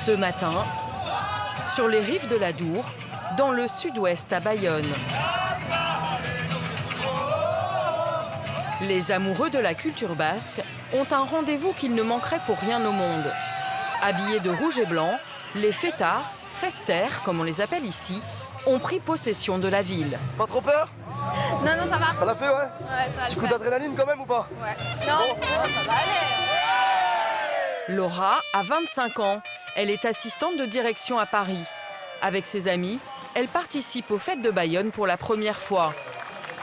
Ce matin, sur les rives de l'Adour, dans le sud-ouest à Bayonne. Les amoureux de la culture basque ont un rendez-vous qu'ils ne manqueraient pour rien au monde. Habillés de rouge et blanc, les fêtards, festers comme on les appelle ici, ont pris possession de la ville. Pas trop peur? Non, ça va. Ça l'a fait, ouais? Ouais, ça va. Petit coup d'adrénaline quand même ou pas? Ouais. Non, ça va aller. Laura a 25 ans. Elle est assistante de direction à Paris. Avec ses amis, elle participe aux fêtes de Bayonne pour la première fois.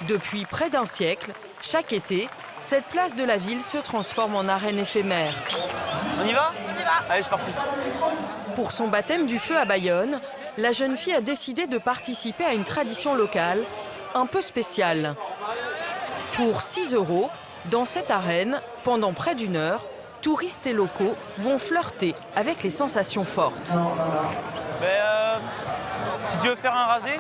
Depuis près d'un siècle, chaque été, cette place de la ville se transforme en arène éphémère. On y va? On y va. Allez, c'est parti. Pour son baptême du feu à Bayonne, la jeune fille a décidé de participer à une tradition locale un peu spéciale. Pour 6 €, dans cette arène, pendant près d'1 heure, touristes et locaux vont flirter avec les sensations fortes. Si tu veux faire un rasé,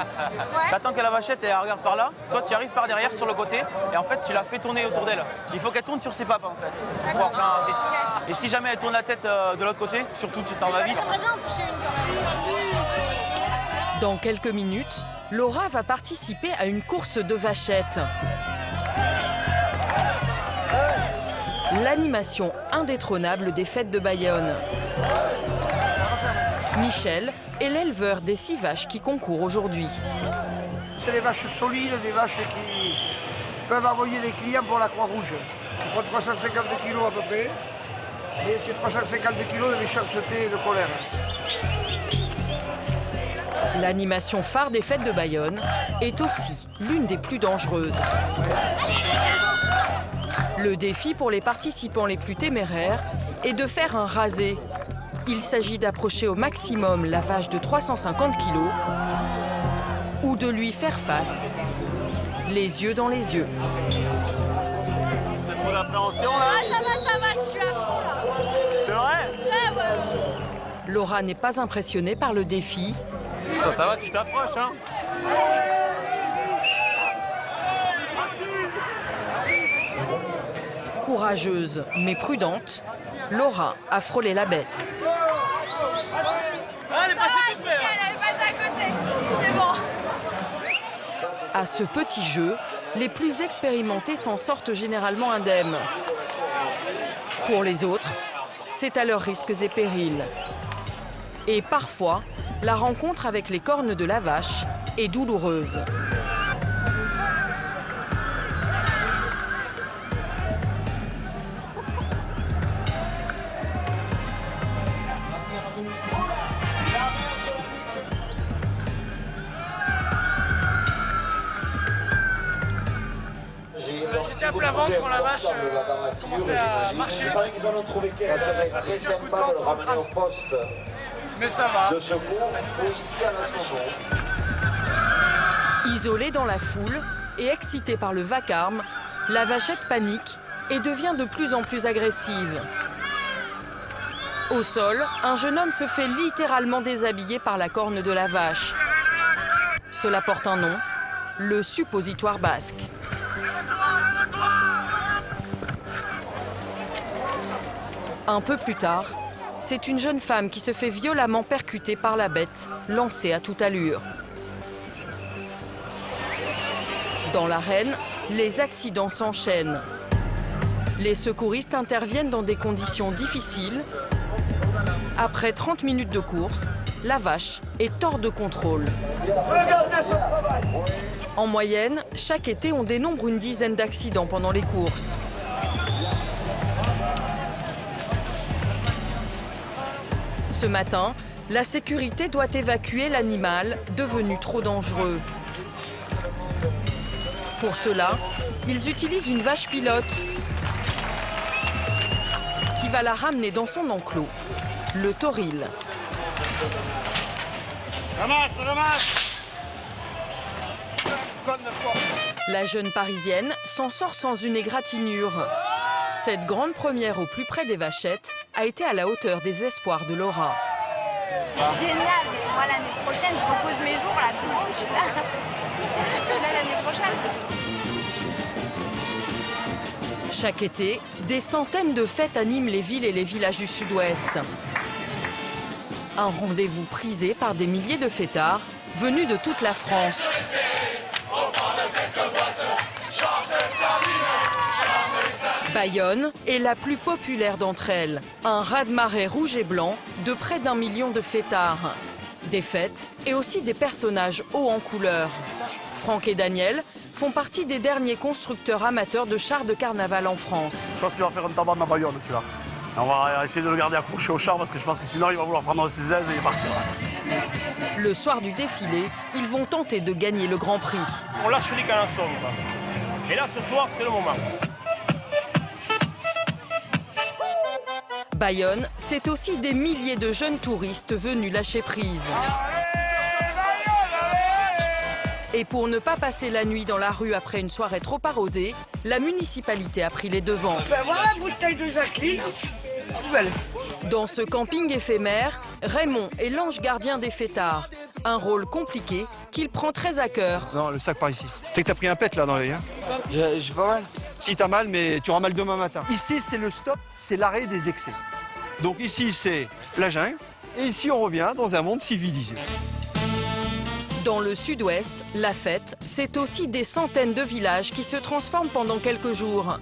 t'attends que la vachette elle regarde par là, toi tu arrives par derrière sur le côté et en fait tu la fais tourner autour d'elle. Il faut qu'elle tourne sur ses papes en fait pour pouvoir faire un rasé. Et si jamais elle tourne la tête de l'autre côté, surtout tu t'en vas vite. J'aimerais bien en toucher une quand même. Dans quelques minutes, Laura va participer à une course de vachettes. L'animation indétrônable des fêtes de Bayonne. Michel est l'éleveur des 6 vaches qui concourent aujourd'hui. C'est des vaches solides, des vaches qui peuvent envoyer des clients pour la Croix-Rouge. Il faut 350 kilos à peu près. Et c'est 350 kilos de méchanceté et de colère. L'animation phare des fêtes de Bayonne est aussi l'une des plus dangereuses. Le défi pour les participants les plus téméraires est de faire un rasé. Il s'agit d'approcher au maximum la vache de 350 kg ou de lui faire face, les yeux dans les yeux. C'est trop d'appréhension là. Ça va, je suis à fond là. C'est vrai? Ouais. Laura n'est pas impressionnée par le défi. Toi ça va, tu t'approches hein? Courageuse mais prudente, Laura a frôlé la bête. Allez, passez toute paix. Elle est passée à côté. C'est bon. À ce petit jeu, les plus expérimentés s'en sortent généralement indemnes. Pour les autres, c'est à leurs risques et périls. Et parfois, la rencontre avec les cornes de la vache est douloureuse. J'étais à plat ventre quand la vache commençait à marcher. Ça serait très sympa de le ramener au poste Mais ça va. de secours ou ici à la Sorbonne. Isolée dans la foule et excitée par le vacarme, la vachette panique et devient de plus en plus agressive. Au sol, un jeune homme se fait littéralement déshabiller par la corne de la vache. Cela porte un nom, le suppositoire basque. Un peu plus tard, c'est une jeune femme qui se fait violemment percuter par la bête, lancée à toute allure. Dans l'arène, les accidents s'enchaînent. Les secouristes interviennent dans des conditions difficiles. Après 30 minutes de course, la vache est hors de contrôle. En moyenne, chaque été, on dénombre une dizaine d'accidents pendant les courses. Ce matin, la sécurité doit évacuer l'animal devenu trop dangereux. Pour cela, ils utilisent une vache pilote qui va la ramener dans son enclos, le toril. Ramasse! La jeune Parisienne s'en sort sans une égratignure. Cette grande première au plus près des vachettes a été à la hauteur des espoirs de Laura. Génial. Moi l'année prochaine, je repose mes jours là. C'est bon, je suis là. Je suis là l'année prochaine. Chaque été, des centaines de fêtes animent les villes et les villages du Sud-Ouest. Un rendez-vous prisé par des milliers de fêtards venus de toute la France. Bayonne est la plus populaire d'entre elles. Un raz-de-marée rouge et blanc de près d'1 million de fêtards. Des fêtes et aussi des personnages hauts en couleur. Franck et Daniel font partie des derniers constructeurs amateurs de chars de carnaval en France. Je pense qu'il va faire un tabac dans Bayonne, celui-là. On va essayer de le garder accroché au char parce que je pense que sinon il va vouloir prendre ses aises et partir. Le soir du défilé, ils vont tenter de gagner le Grand Prix. On lâche les canasons. Et là, ce soir, c'est le moment. Bayonne, c'est aussi des milliers de jeunes touristes venus lâcher prise. Et pour ne pas passer la nuit dans la rue après une soirée trop arrosée, la municipalité a pris les devants. On peut avoir la bouteille de Jacqueline. Nouvelle. Dans ce camping éphémère, Raymond est l'ange gardien des fêtards. Un rôle compliqué qu'il prend très à cœur. Non, le sac par ici. C'est que t'as pris un pet là dans l'œil, hein? J'ai pas mal. Si t'as mal, mais tu auras mal demain matin. Ici, c'est le stop, c'est l'arrêt des excès. Donc ici, c'est la jungle. Et ici, on revient dans un monde civilisé. Dans le sud-ouest, la fête, c'est aussi des centaines de villages qui se transforment pendant quelques jours.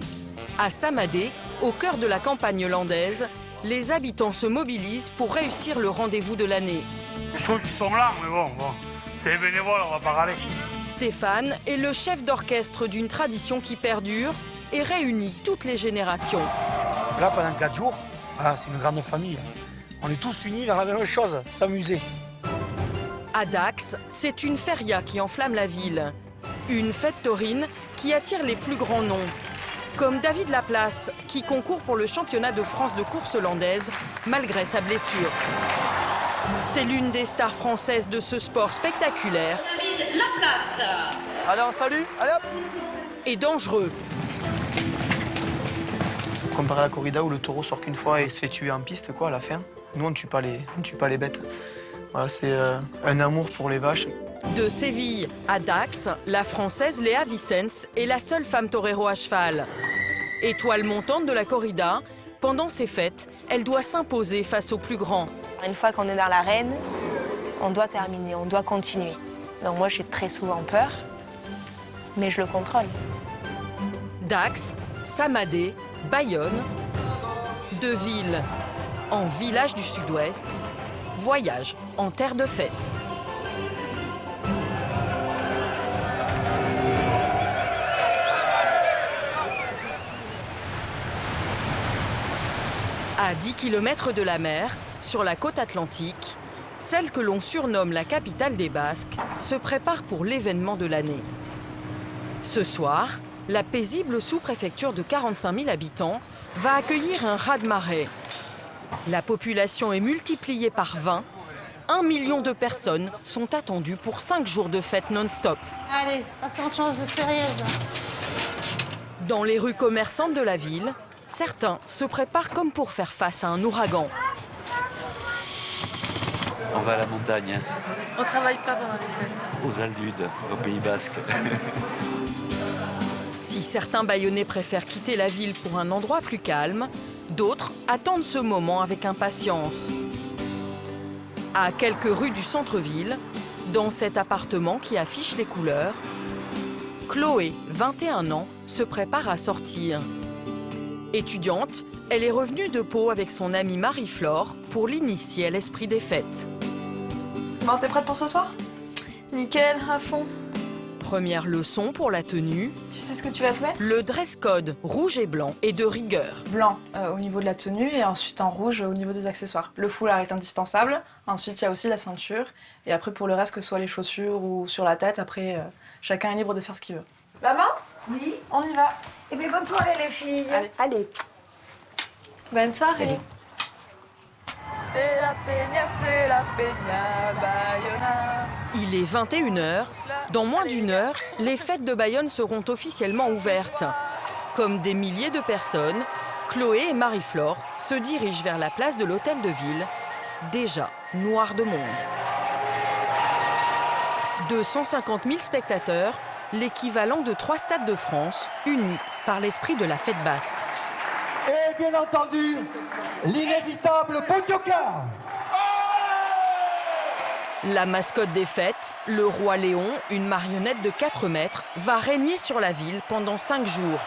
À Samadé, au cœur de la campagne landaise, les habitants se mobilisent pour réussir le rendez-vous de l'année. Je trouve qu'ils sont là, mais bon, c'est les bénévoles, on va pas râler. Stéphane est le chef d'orchestre d'une tradition qui perdure et réunit toutes les générations. Là, pendant 4 jours, voilà, c'est une grande famille. On est tous unis vers la même chose, s'amuser. À Dax, c'est une feria qui enflamme la ville. Une fête taurine qui attire les plus grands noms. Comme David Laplace, qui concourt pour le championnat de France de course landaise, malgré sa blessure. C'est l'une des stars françaises de ce sport spectaculaire. David Laplace. Allez, on salue, allez hop. Et dangereux. Comparé à la corrida où le taureau sort qu'une fois et se fait tuer en piste, quoi, à la fin. Nous, on ne tue pas les bêtes. Voilà, c'est un amour pour les vaches. De Séville à Dax, la Française Léa Vicens est la seule femme torero à cheval. Étoile montante de la corrida, pendant ces fêtes, elle doit s'imposer face aux plus grands. Une fois qu'on est dans l'arène, on doit terminer, on doit continuer. Donc moi, j'ai très souvent peur, mais je le contrôle. Dax, Samadé, Bayonne, deux villes en village du sud-ouest, voyage en terre de fête. À 10 km de la mer, sur la côte atlantique, celle que l'on surnomme la capitale des Basques se prépare pour l'événement de l'année. Ce soir, la paisible sous-préfecture de 45 000 habitants va accueillir un raz-de-marée. La population est multipliée par 20. 1 million de personnes sont attendues pour 5 jours de fête non-stop. Allez, passons aux choses sérieuses. Dans les rues commerçantes de la ville, certains se préparent comme pour faire face à un ouragan. On va à la montagne. On travaille pas pendant les fêtes. Aux Aldudes, au Pays Basque. Si certains Bayonnais préfèrent quitter la ville pour un endroit plus calme, d'autres attendent ce moment avec impatience. À quelques rues du centre-ville, dans cet appartement qui affiche les couleurs, Chloé, 21 ans, se prépare à sortir. Étudiante, elle est revenue de Pau avec son amie Marie-Flore pour l'initier à l'esprit des fêtes. Bon, t'es prête pour ce soir? Nickel, à fond. Première leçon pour la tenue. Tu sais ce que tu vas te mettre? Le dress code rouge et blanc est de rigueur. Blanc au niveau de la tenue et ensuite en rouge au niveau des accessoires. Le foulard est indispensable. Ensuite, il y a aussi la ceinture. Et après, pour le reste, que ce soit les chaussures ou sur la tête, après, chacun est libre de faire ce qu'il veut. Maman? Oui? On y va. Eh bien, bonne soirée, les filles. Allez. Bonne soirée. Salut. C'est la peña, Bayona. Il est 21h. Dans moins d'une heure, les fêtes de Bayonne seront officiellement ouvertes. Comme des milliers de personnes, Chloé et Marie-Flore se dirigent vers la place de l'Hôtel de Ville, déjà noire de monde. 250 000 spectateurs, l'équivalent de 3 stades de France, unis par l'esprit de la fête basque. Et bien entendu, l'inévitable Potioka. La mascotte des fêtes, le roi Léon, une marionnette de 4 mètres, va régner sur la ville pendant 5 jours.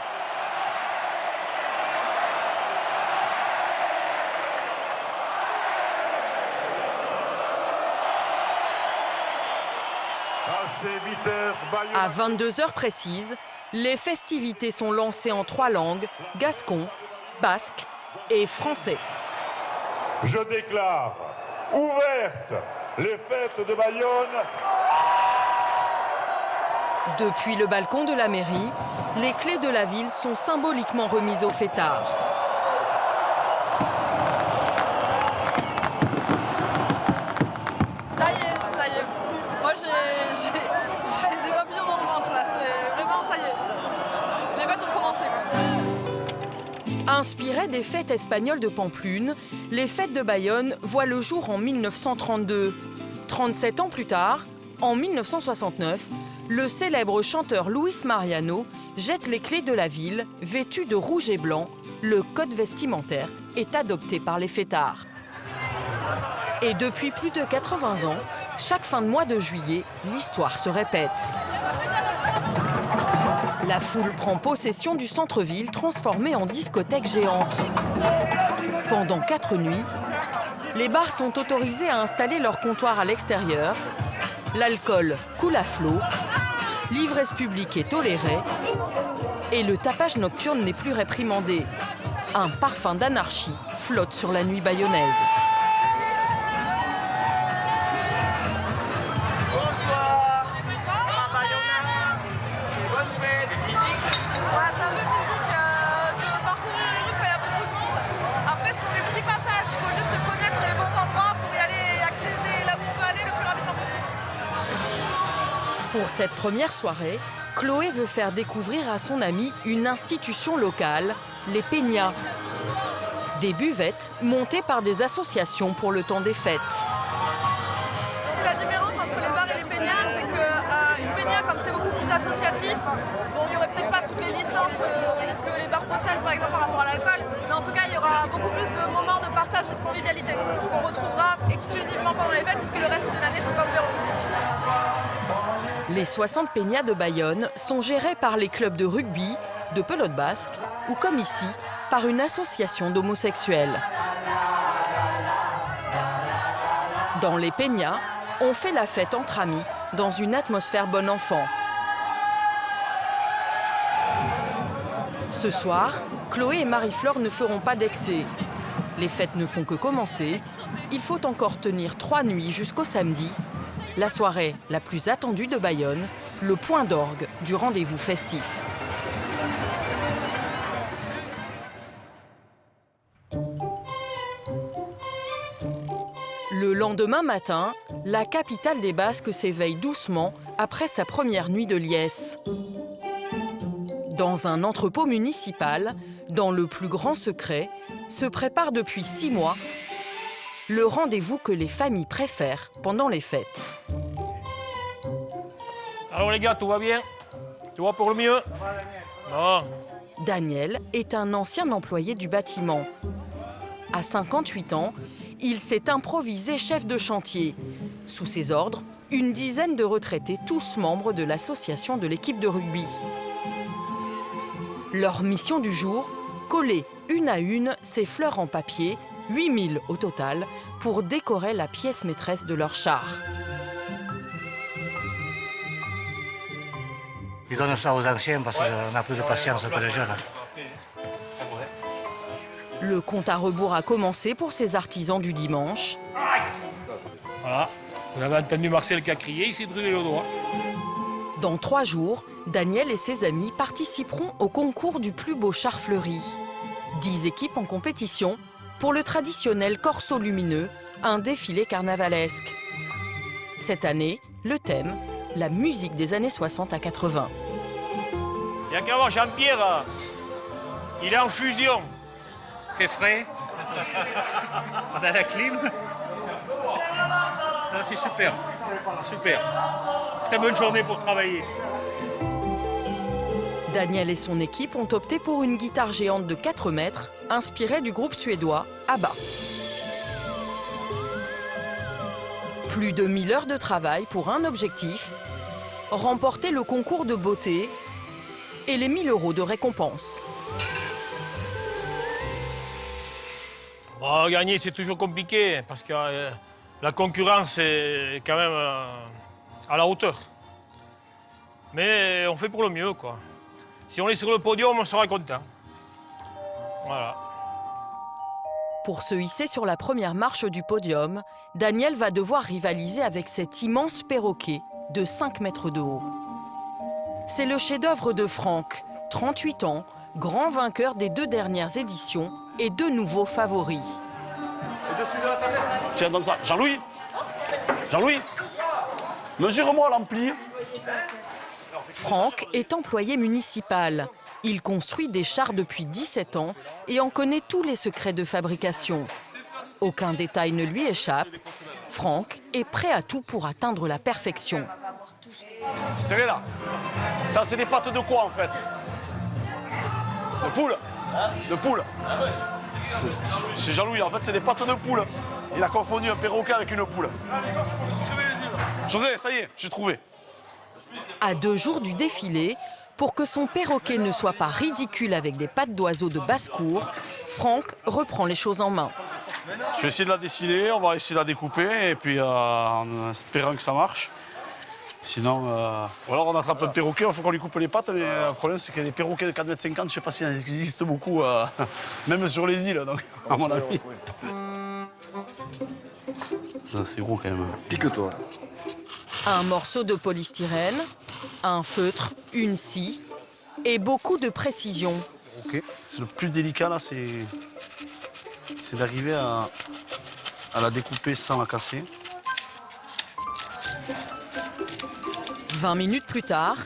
À 22 heures précises, les festivités sont lancées en 3 langues, gascon, basque et français. Je déclare ouvertes les fêtes de Bayonne. Depuis le balcon de la mairie, les clés de la ville sont symboliquement remises aux fêtards. Ça y est. Moi, j'ai des papillons dans le ventre, là. C'est vraiment, ça y est. Les fêtes ont commencé, quoi. Inspirées des fêtes espagnoles de Pamplune, les fêtes de Bayonne voient le jour en 1932. 37 ans plus tard, en 1969, le célèbre chanteur Luis Mariano jette les clés de la ville, vêtu de rouge et blanc. Le code vestimentaire est adopté par les fêtards. Et depuis plus de 80 ans, chaque fin de mois de juillet, l'histoire se répète. La foule prend possession du centre-ville transformé en discothèque géante. Pendant 4 nuits, les bars sont autorisés à installer leur comptoir à l'extérieur. L'alcool coule à flot, l'ivresse publique est tolérée et le tapage nocturne n'est plus réprimandé. Un parfum d'anarchie flotte sur la nuit bayonnaise. Pour cette première soirée, Chloé veut faire découvrir à son amie une institution locale, les peñas. Des buvettes montées par des associations pour le temps des fêtes. La différence entre les bars et les peñas, c'est qu'une peña, comme c'est beaucoup plus associatif, bon, il n'y aurait peut-être pas toutes les licences que les bars possèdent, par exemple par rapport à l'alcool, mais en tout cas, il y aura beaucoup plus de moments de partage et de convivialité, ce qu'on retrouvera exclusivement pendant les fêtes, puisque le reste de l'année, c'est pas ouvert au public. Les 60 peñas de Bayonne sont gérés par les clubs de rugby, de pelote basque ou comme ici, par une association d'homosexuels. Dans les peñas, on fait la fête entre amis dans une atmosphère bon enfant. Ce soir, Chloé et Marie-Flore ne feront pas d'excès. Les fêtes ne font que commencer. Il faut encore tenir 3 nuits jusqu'au samedi. La soirée la plus attendue de Bayonne, le point d'orgue du rendez-vous festif. Le lendemain matin, la capitale des Basques s'éveille doucement après sa première nuit de liesse. Dans un entrepôt municipal, dans le plus grand secret, se prépare depuis 6 mois le rendez-vous que les familles préfèrent pendant les fêtes. Alors les gars, tout va bien? Tout va pour le mieux? Non. Daniel est un ancien employé du bâtiment. À 58 ans, il s'est improvisé chef de chantier. Sous ses ordres, une dizaine de retraités, tous membres de l'association de l'équipe de rugby. Leur mission du jour, coller une à une ces fleurs en papier, 8000 au total, pour décorer la pièce maîtresse de leur char. Ils donnent ça aux anciens parce qu'on n'a plus de patience que les jeunes. Le compte à rebours a commencé pour ces artisans du dimanche. Voilà, vous avez entendu Marcel qui a crié, il s'est brûlé le doigt. Dans 3 jours, Daniel et ses amis participeront au concours du plus beau char fleuri. 10 équipes en compétition pour le traditionnel corso lumineux, un défilé carnavalesque. Cette année, le thème, la musique des années 60 à 80. Il y a qu'à voir Jean-Pierre, il est en fusion. Fait frais, on a la clim. C'est super, super. Très bonne journée pour travailler. Daniel et son équipe ont opté pour une guitare géante de 4 mètres, inspirée du groupe suédois ABBA. Plus de 1000 heures de travail pour un objectif, remporter le concours de beauté et les 1000 € de récompense. Bon, gagner, c'est toujours compliqué parce que la concurrence est quand même à la hauteur. Mais on fait pour le mieux, quoi. Si on est sur le podium, on sera content. Voilà. Pour se hisser sur la première marche du podium, Daniel va devoir rivaliser avec cet immense perroquet de 5 mètres de haut. C'est le chef-d'œuvre de Franck, 38 ans, grand vainqueur des 2 dernières éditions et de nouveaux favoris. Tiens, donne ça. Jean-Louis, mesure-moi l'ampli. Franck est employé municipal. Il construit des chars depuis 17 ans et en connaît tous les secrets de fabrication. Aucun détail ne lui échappe. Franck est prêt à tout pour atteindre la perfection. C'est là. Ça, c'est des pattes de quoi, en fait? De poule. De poule. C'est Jean-Louis, en fait, c'est des pattes de poule. Il a confondu un perroquet avec une poule. José, ça y est, j'ai trouvé. À 2 jours du défilé, pour que son perroquet ne soit pas ridicule avec des pattes d'oiseau de basse-cour, Franck reprend les choses en main. Je vais essayer de la dessiner, on va essayer de la découper, et puis en espérant que ça marche. Sinon, ou alors on attrape un perroquet, il faut qu'on lui coupe les pattes, mais le problème c'est qu'il y a des perroquets de 4,50 m, je ne sais pas s'il existe beaucoup, même sur les îles, donc, à mon avis. C'est gros quand même. Pique-toi. Un morceau de polystyrène, un feutre, une scie et beaucoup de précision. Okay. Le plus délicat là, c'est d'arriver à la découper sans la casser. 20 minutes plus tard,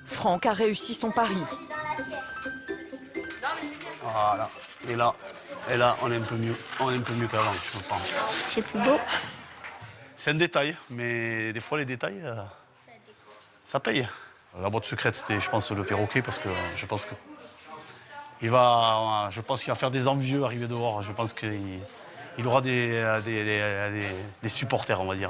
Franck a réussi son pari. Voilà. Et là, on est un peu mieux qu'avant, je pense. C'est plus beau. C'est un détail, mais des fois les détails, ça paye. La boîte secrète, c'était, je pense, le perroquet, parce que je pense qu'il va faire des envieux arriver dehors. Je pense qu'il aura des supporters, on va dire.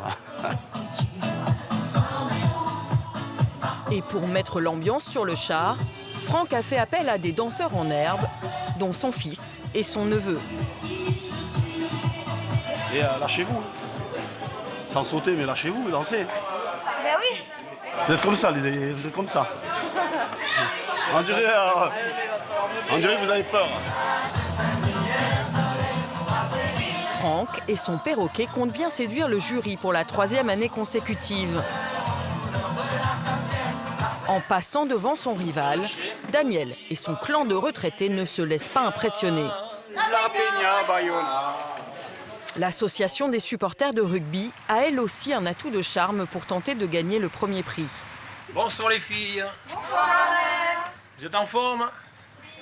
Et pour mettre l'ambiance sur le char, Franck a fait appel à des danseurs en herbe, dont son fils et son neveu. Et lâchez-vous. Sans sauter, mais lâchez-vous, dansez. Ben oui. Vous êtes comme ça, vous êtes comme ça. On dirait que vous avez peur. Franck et son perroquet comptent bien séduire le jury pour la 3e année consécutive. En passant devant son rival, Daniel et son clan de retraités ne se laissent pas impressionner. L'association des supporters de rugby a elle aussi un atout de charme pour tenter de gagner le premier prix. Bonsoir les filles. Bonsoir. Vous êtes en forme?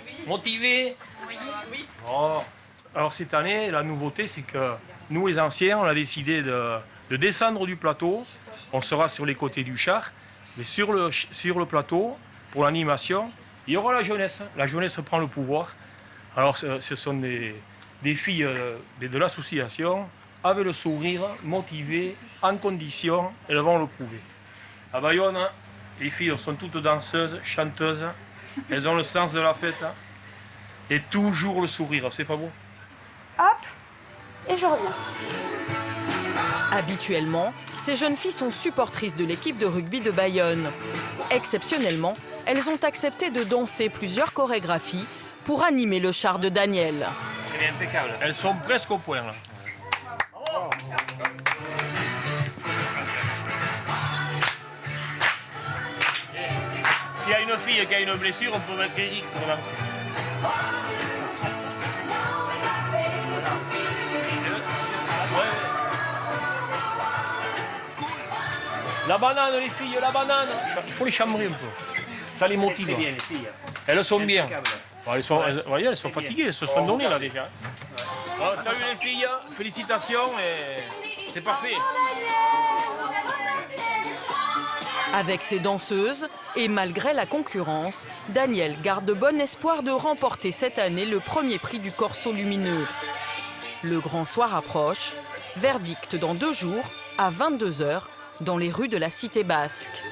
Oui. Motivés? Oui. Oh. Alors cette année, la nouveauté, c'est que nous les anciens, on a décidé de descendre du plateau. On sera sur les côtés du char. Mais sur le plateau, pour l'animation, il y aura la jeunesse. La jeunesse prend le pouvoir. Alors ce sont des filles de l'association, avec le sourire, motivées, en condition, elles vont le prouver. À Bayonne, les filles sont toutes danseuses, chanteuses, elles ont le sens de la fête et toujours le sourire, c'est pas beau? Hop, et je reviens. Habituellement, ces jeunes filles sont supportrices de l'équipe de rugby de Bayonne. Exceptionnellement, elles ont accepté de danser plusieurs chorégraphies pour animer le char de Daniel. C'est impeccable. Elles sont presque au point là. S'il y a une fille qui a une blessure, on peut mettre Eric pour danser. La banane, les filles, la banane. Il faut les chambrer un peu. Ça les motive. Très bien, les filles. Elles sont bien. Elles sont fatiguées, elles se sont données là déjà. Bon, salut les filles, félicitations et c'est parfait. Avec ses danseuses et malgré la concurrence, Daniel garde bon espoir de remporter cette année le premier prix du Corso Lumineux. Le grand soir approche, verdict dans 2 jours à 22 h dans les rues de la Cité basque.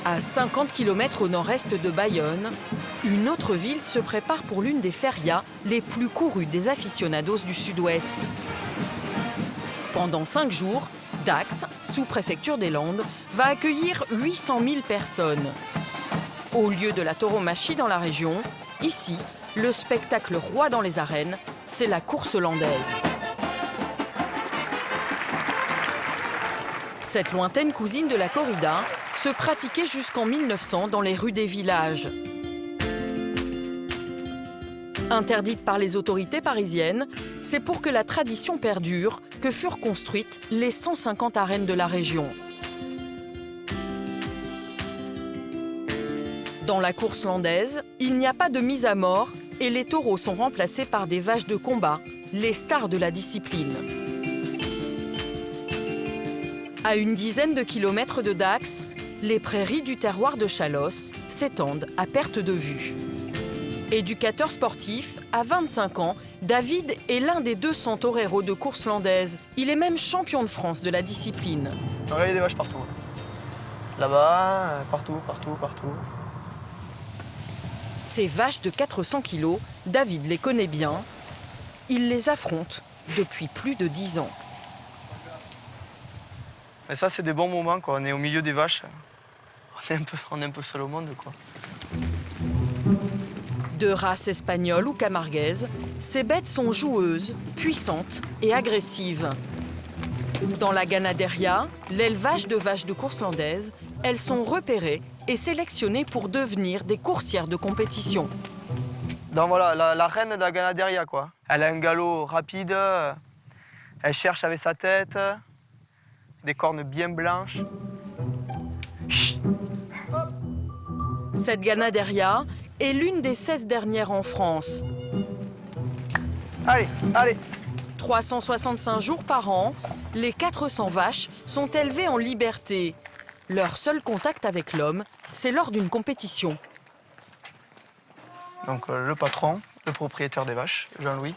À 50 km au nord-est de Bayonne, une autre ville se prépare pour l'une des férias les plus courues des aficionados du sud-ouest. Pendant 5 jours, Dax, sous-préfecture des Landes, va accueillir 800 000 personnes. Au lieu de la tauromachie dans la région, ici, le spectacle roi dans les arènes, c'est la course landaise. Cette lointaine cousine de la corrida se pratiquait jusqu'en 1900 dans les rues des villages. Interdite par les autorités parisiennes, c'est pour que la tradition perdure que furent construites les 150 arènes de la région. Dans la course landaise, il n'y a pas de mise à mort et les taureaux sont remplacés par des vaches de combat, les stars de la discipline. À une dizaine de kilomètres de Dax, les prairies du terroir de Chalosse s'étendent à perte de vue. Éducateur sportif, à 25 ans, David est l'un des 200 toreros de course landaise. Il est même champion de France de la discipline. Alors là, il y a des vaches partout. Là-bas, partout. Ces vaches de 400 kilos, David les connaît bien. Il les affronte depuis plus de 10 ans. Et ça, c'est des bons moments, quoi. On est au milieu des vaches. On est un peu seul au monde, quoi. De race espagnole ou camarguaise, ces bêtes sont joueuses, puissantes et agressives. Dans la ganaderia, l'élevage de vaches de course landaise, elles sont repérées et sélectionnées pour devenir des coursières de compétition. Donc voilà, la reine de la ganaderia, quoi. Elle a un galop rapide, elle cherche avec sa tête, des cornes bien blanches. Cette ganaderia est l'une des 16 dernières en France. Allez 365 jours par an, les 400 vaches sont élevées en liberté. Leur seul contact avec l'homme, c'est lors d'une compétition. Donc le patron, le propriétaire des vaches, Jean-Louis.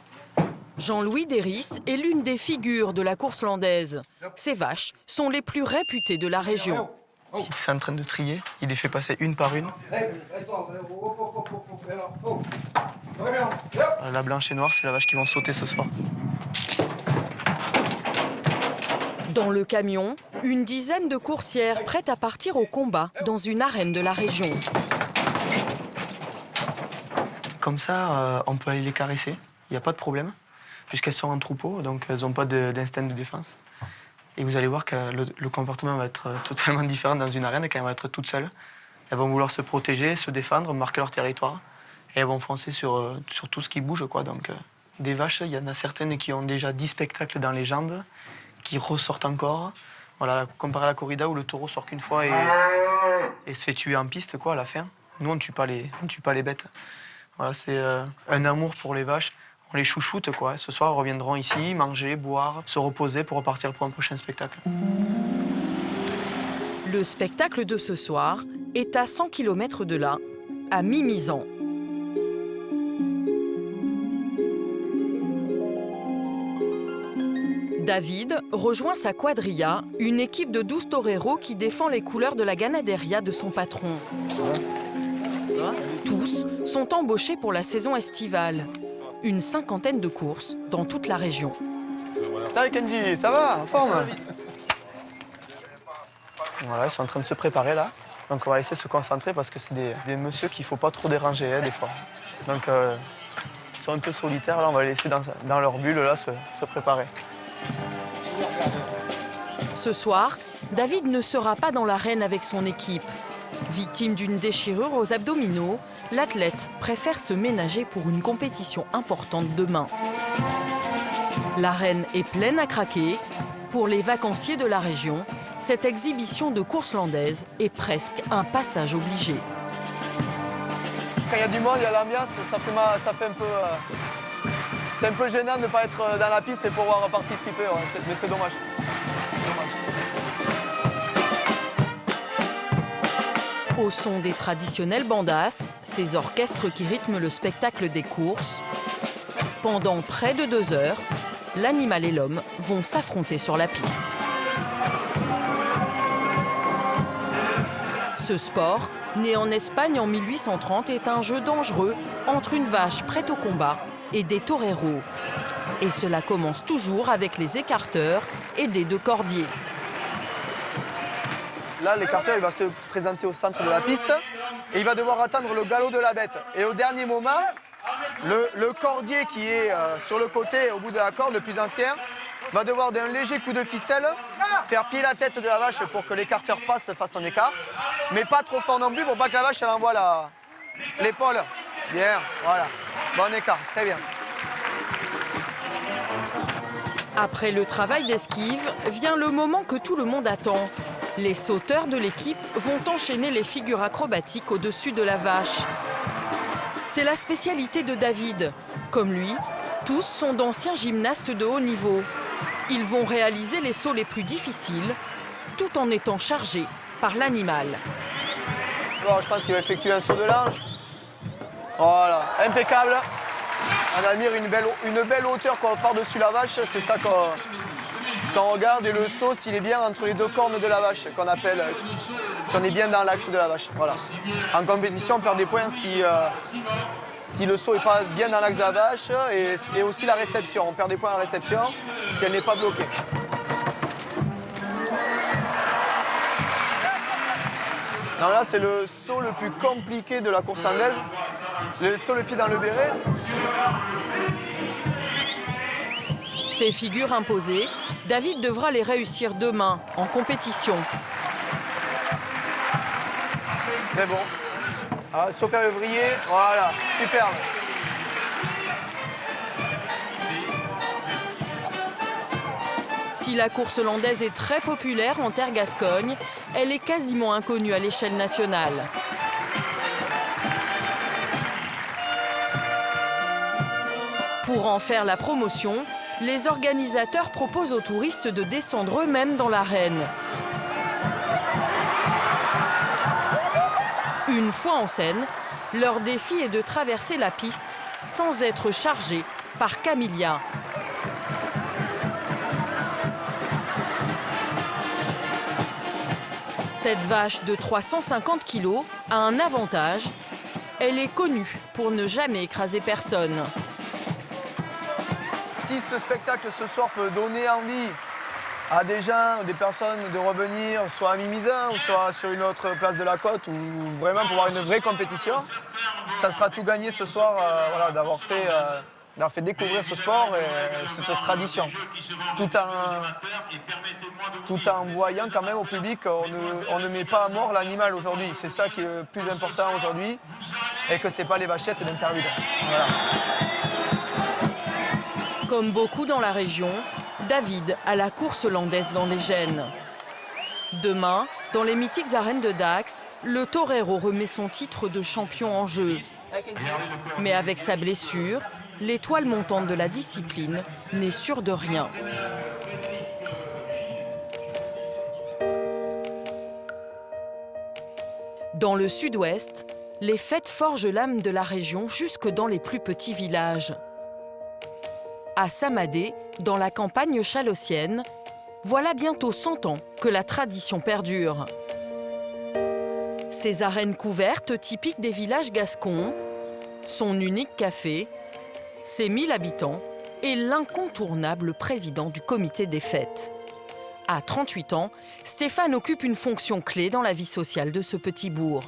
Jean-Louis Déris est l'une des figures de la course landaise. Ces vaches sont les plus réputées de la région. Il est en train de trier, il les fait passer une par une. La blanche et noire, c'est la vache qui vont sauter ce soir. Dans le camion, une dizaine de coursières prêtes à partir au combat dans une arène de la région. Comme ça, on peut aller les caresser, il n'y a pas de problème, puisqu'elles sont en troupeau, donc elles n'ont pas d'instinct de défense. Et vous allez voir que le comportement va être totalement différent dans une arène quand elles vont être toutes seules. Elles vont vouloir se protéger, se défendre, marquer leur territoire. Et elles vont foncer sur tout ce qui bouge, quoi. Donc, des vaches, il y en a certaines qui ont déjà 10 spectacles dans les jambes, qui ressortent encore. Voilà, comparé à la corrida où le taureau sort qu'une fois et se fait tuer en piste, quoi, à la fin. Nous, on ne tue pas les bêtes. Voilà, c'est un amour pour les vaches. On les chouchoute, quoi. Ce soir, ils reviendront ici, manger, boire, se reposer pour repartir pour un prochain spectacle. Le spectacle de ce soir est à 100 km de là, à Mimizan. David rejoint sa quadrilla, une équipe de 12 toreros qui défend les couleurs de la ganaderia de son patron. Tous sont embauchés pour la saison estivale. Une cinquantaine de courses dans toute la région. Salut Kenji, ça va? En forme? Voilà, ils sont en train de se préparer là. Donc on va essayer de se concentrer parce que c'est des messieurs qu'il ne faut pas trop déranger des fois. Donc ils sont un peu solitaires là, on va les laisser dans leur bulle là se préparer. Ce soir, David ne sera pas dans l'arène avec son équipe. Victime d'une déchirure aux abdominaux, l'athlète préfère se ménager pour une compétition importante demain. L'arène est pleine à craquer. Pour les vacanciers de la région, cette exhibition de course landaise est presque un passage obligé. Quand il y a du monde, il y a l'ambiance, ça fait un peu... c'est un peu gênant de ne pas être dans la piste et pouvoir participer, ouais, mais c'est dommage. Au son des traditionnelles bandas, ces orchestres qui rythment le spectacle des courses, Pendant près de 2 heures, l'animal et l'homme vont s'affronter sur la piste. Ce sport, né en Espagne en 1830, est un jeu dangereux entre une vache prête au combat et des toreros. Et cela commence toujours avec les écarteurs aidés de cordiers. Là, l'écarteur, il va se présenter au centre de la piste et il va devoir attendre le galop de la bête. Et au dernier moment, le cordier qui est sur le côté, au bout de la corde, le plus ancien, va devoir d'un léger coup de ficelle faire plier la tête de la vache pour que l'écarteur fasse son écart. Mais pas trop fort non plus pour pas que la vache elle envoie l'épaule. Bien, voilà. Bon écart, très bien. Après le travail d'esquive, vient le moment que tout le monde attend. Les sauteurs de l'équipe vont enchaîner les figures acrobatiques au-dessus de la vache. C'est la spécialité de David. Comme lui, tous sont d'anciens gymnastes de haut niveau. Ils vont réaliser les sauts les plus difficiles, tout en étant chargés par l'animal. Bon, je pense qu'il va effectuer un saut de l'ange. Voilà, impeccable. On admire une belle hauteur par-dessus la vache, c'est ça qu'on regarde. Et le saut, s'il est bien entre les deux cornes de la vache, qu'on appelle, si on est bien dans l'axe de la vache. Voilà. En compétition, on perd des points si le saut n'est pas bien dans l'axe de la vache et aussi la réception. On perd des points à la réception si elle n'est pas bloquée. Non, là, c'est le saut le plus compliqué de la course andaise. Le saut le pied dans le béret. Ces figures imposées, David devra les réussir demain en compétition. Très bon. Ah, saut péruvrier, voilà, superbe. Si la course landaise est très populaire en terre Gascogne, elle est quasiment inconnue à l'échelle nationale. Pour en faire la promotion, les organisateurs proposent aux touristes de descendre eux-mêmes dans l'arène. Une fois en scène, leur défi est de traverser la piste sans être chargés par Camilla. Cette vache de 350 kg a un avantage. Elle est connue pour ne jamais écraser personne. Si ce spectacle ce soir peut donner envie à des gens, des personnes de revenir, soit à Mimizan, ou soit sur une autre place de la côte, ou vraiment pour avoir une vraie compétition, ça sera tout gagné ce soir voilà, d'avoir fait découvrir ce sport et cette tradition. Tout en voyant quand même au public qu'on ne met pas à mort l'animal aujourd'hui. C'est ça qui est le plus important aujourd'hui et que ce n'est pas les vachettes d'Interville. Voilà. Comme beaucoup dans la région, David a la course landaise dans les gènes. Demain, dans les mythiques arènes de Dax, le torero remet son titre de champion en jeu. Mais avec sa blessure, l'étoile montante de la discipline n'est sûre de rien. Dans le sud-ouest, les fêtes forgent l'âme de la région jusque dans les plus petits villages. À Samadé, dans la campagne chalossienne, voilà bientôt 100 ans que la tradition perdure. Ces arènes couvertes typiques des villages gascons, son unique café, ses 1000 habitants et l'incontournable président du comité des fêtes. À 38 ans, Stéphane occupe une fonction clé dans la vie sociale de ce petit bourg.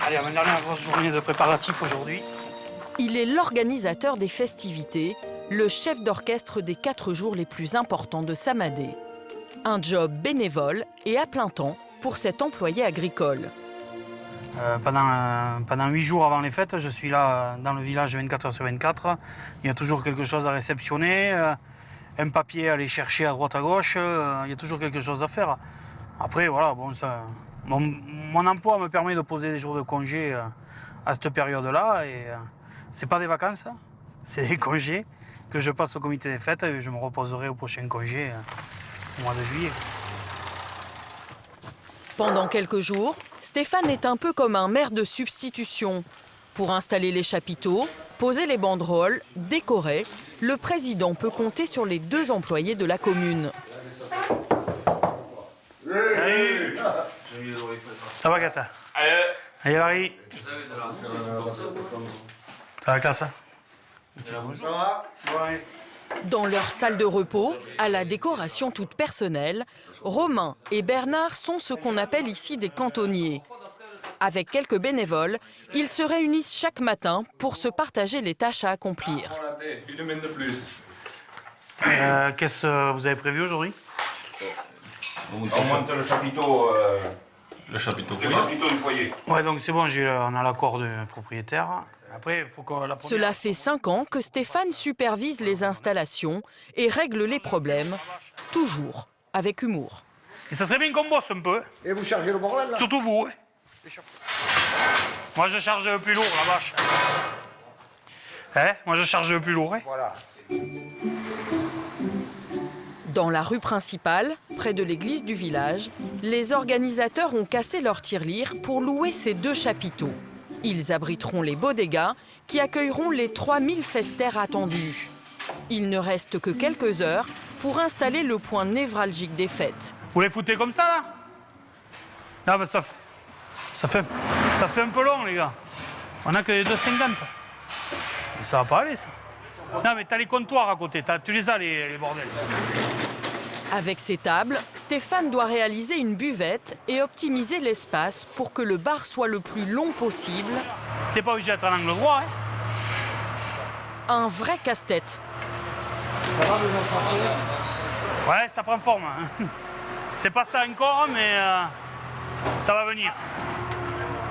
Allez, on va donner une grosse journée de préparatifs aujourd'hui. Il est l'organisateur des festivités, le chef d'orchestre des 4 jours les plus importants de Samadé. Un job bénévole et à plein temps pour cet employé agricole. Pendant 8 jours avant les fêtes, je suis là dans le village 24 heures sur 24. Il y a toujours quelque chose à réceptionner, un papier à aller chercher à droite à gauche, il y a toujours quelque chose à faire. Après, voilà, bon, mon emploi me permet de poser des jours de congé à cette période-là. Et c'est pas des vacances, c'est des congés que je passe au comité des fêtes et je me reposerai au prochain congé au mois de juillet. Pendant quelques jours, Stéphane est un peu comme un maire de substitution. Pour installer les chapiteaux, poser les banderoles, décorer, le président peut compter sur les 2 employés de la commune. Salut. Ça va, Gata? Allez, Larry. Ça va, classe? Dans leur salle de repos, à la décoration toute personnelle, Romain et Bernard sont ce qu'on appelle ici des cantonniers. Avec quelques bénévoles, ils se réunissent chaque matin pour se partager les tâches à accomplir. Une semaine de plus. Qu'est-ce que vous avez prévu aujourd'hui? On monte le chapiteau. Le chapiteau du foyer. Ouais, donc c'est bon, on a l'accord de propriétaire. Après, il faut qu'on la première... Cela fait 5 ans que Stéphane supervise les installations et règle les problèmes, toujours avec humour. Et ça serait bien qu'on bosse un peu. Et vous chargez le bordel là? Surtout vous. Hein. Moi, je charge le plus lourd, la vache. Hein? Moi, je charge le plus lourd. Hein. Voilà. Dans la rue principale, près de l'église du village, les organisateurs ont cassé leur tirelire pour louer ces 2 chapiteaux. Ils abriteront les bodégas qui accueilleront les 3000 festères attendus. Il ne reste que quelques heures pour installer le point névralgique des fêtes. Vous les foutez comme ça, là? Non, mais ça fait un peu long, les gars. On n'a que les 2,50. Et ça va pas aller, ça. Non, mais t'as les comptoirs à côté. Tu les as, les bordels. Avec ces tables, Stéphane doit réaliser une buvette et optimiser l'espace pour que le bar soit le plus long possible. T'es pas obligé d'être à l'angle droit, hein? Un vrai casse-tête. Ouais, ça prend forme. Hein. C'est pas ça encore, mais ça va venir.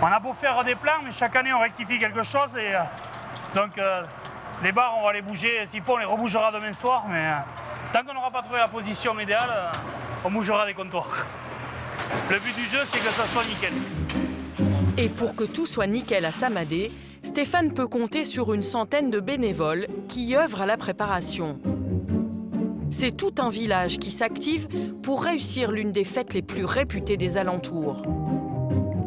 On a beau faire des plans, mais chaque année on rectifie quelque chose. Et donc les bars, on va les bouger. S'il faut, on les rebougera demain soir. Mais tant qu'on n'aura pas trouvé la position idéale, on bougera des comptoirs. Le but du jeu, c'est que ça soit nickel. Et pour que tout soit nickel à Samadé, Stéphane peut compter sur une centaine de bénévoles qui œuvrent à la préparation. C'est tout un village qui s'active pour réussir l'une des fêtes les plus réputées des alentours.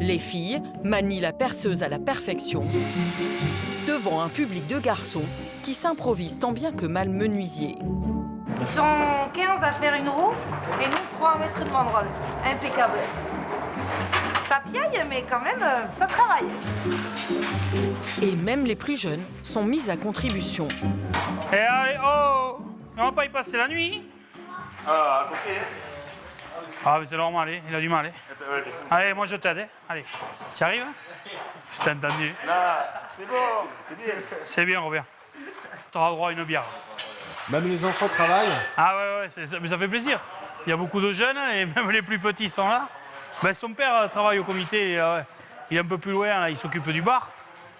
Les filles manient la perceuse à la perfection, devant un public de garçons qui s'improvisent tant bien que mal menuisiers. Ils sont 15 à faire une roue et nous 3 à mettre une banderole. Impeccable. Ça piaille, mais quand même, ça travaille. Et même les plus jeunes sont mis à contribution. Et allez, oh! On va pas y passer la nuit? Ah, à côté. Ah, mais c'est normal, hein. Il a du mal. Hein. Allez, moi je t'aide. Hein. Allez, tu arrives? Je t'ai entendu. Non, c'est bon, c'est bien. C'est bien, Robert. Tu auras droit à une bière. Même les enfants travaillent? Ah ouais, mais ça fait plaisir. Il y a beaucoup de jeunes et même les plus petits sont là. Ben, son père travaille au comité, il est un peu plus loin, là, il s'occupe du bar.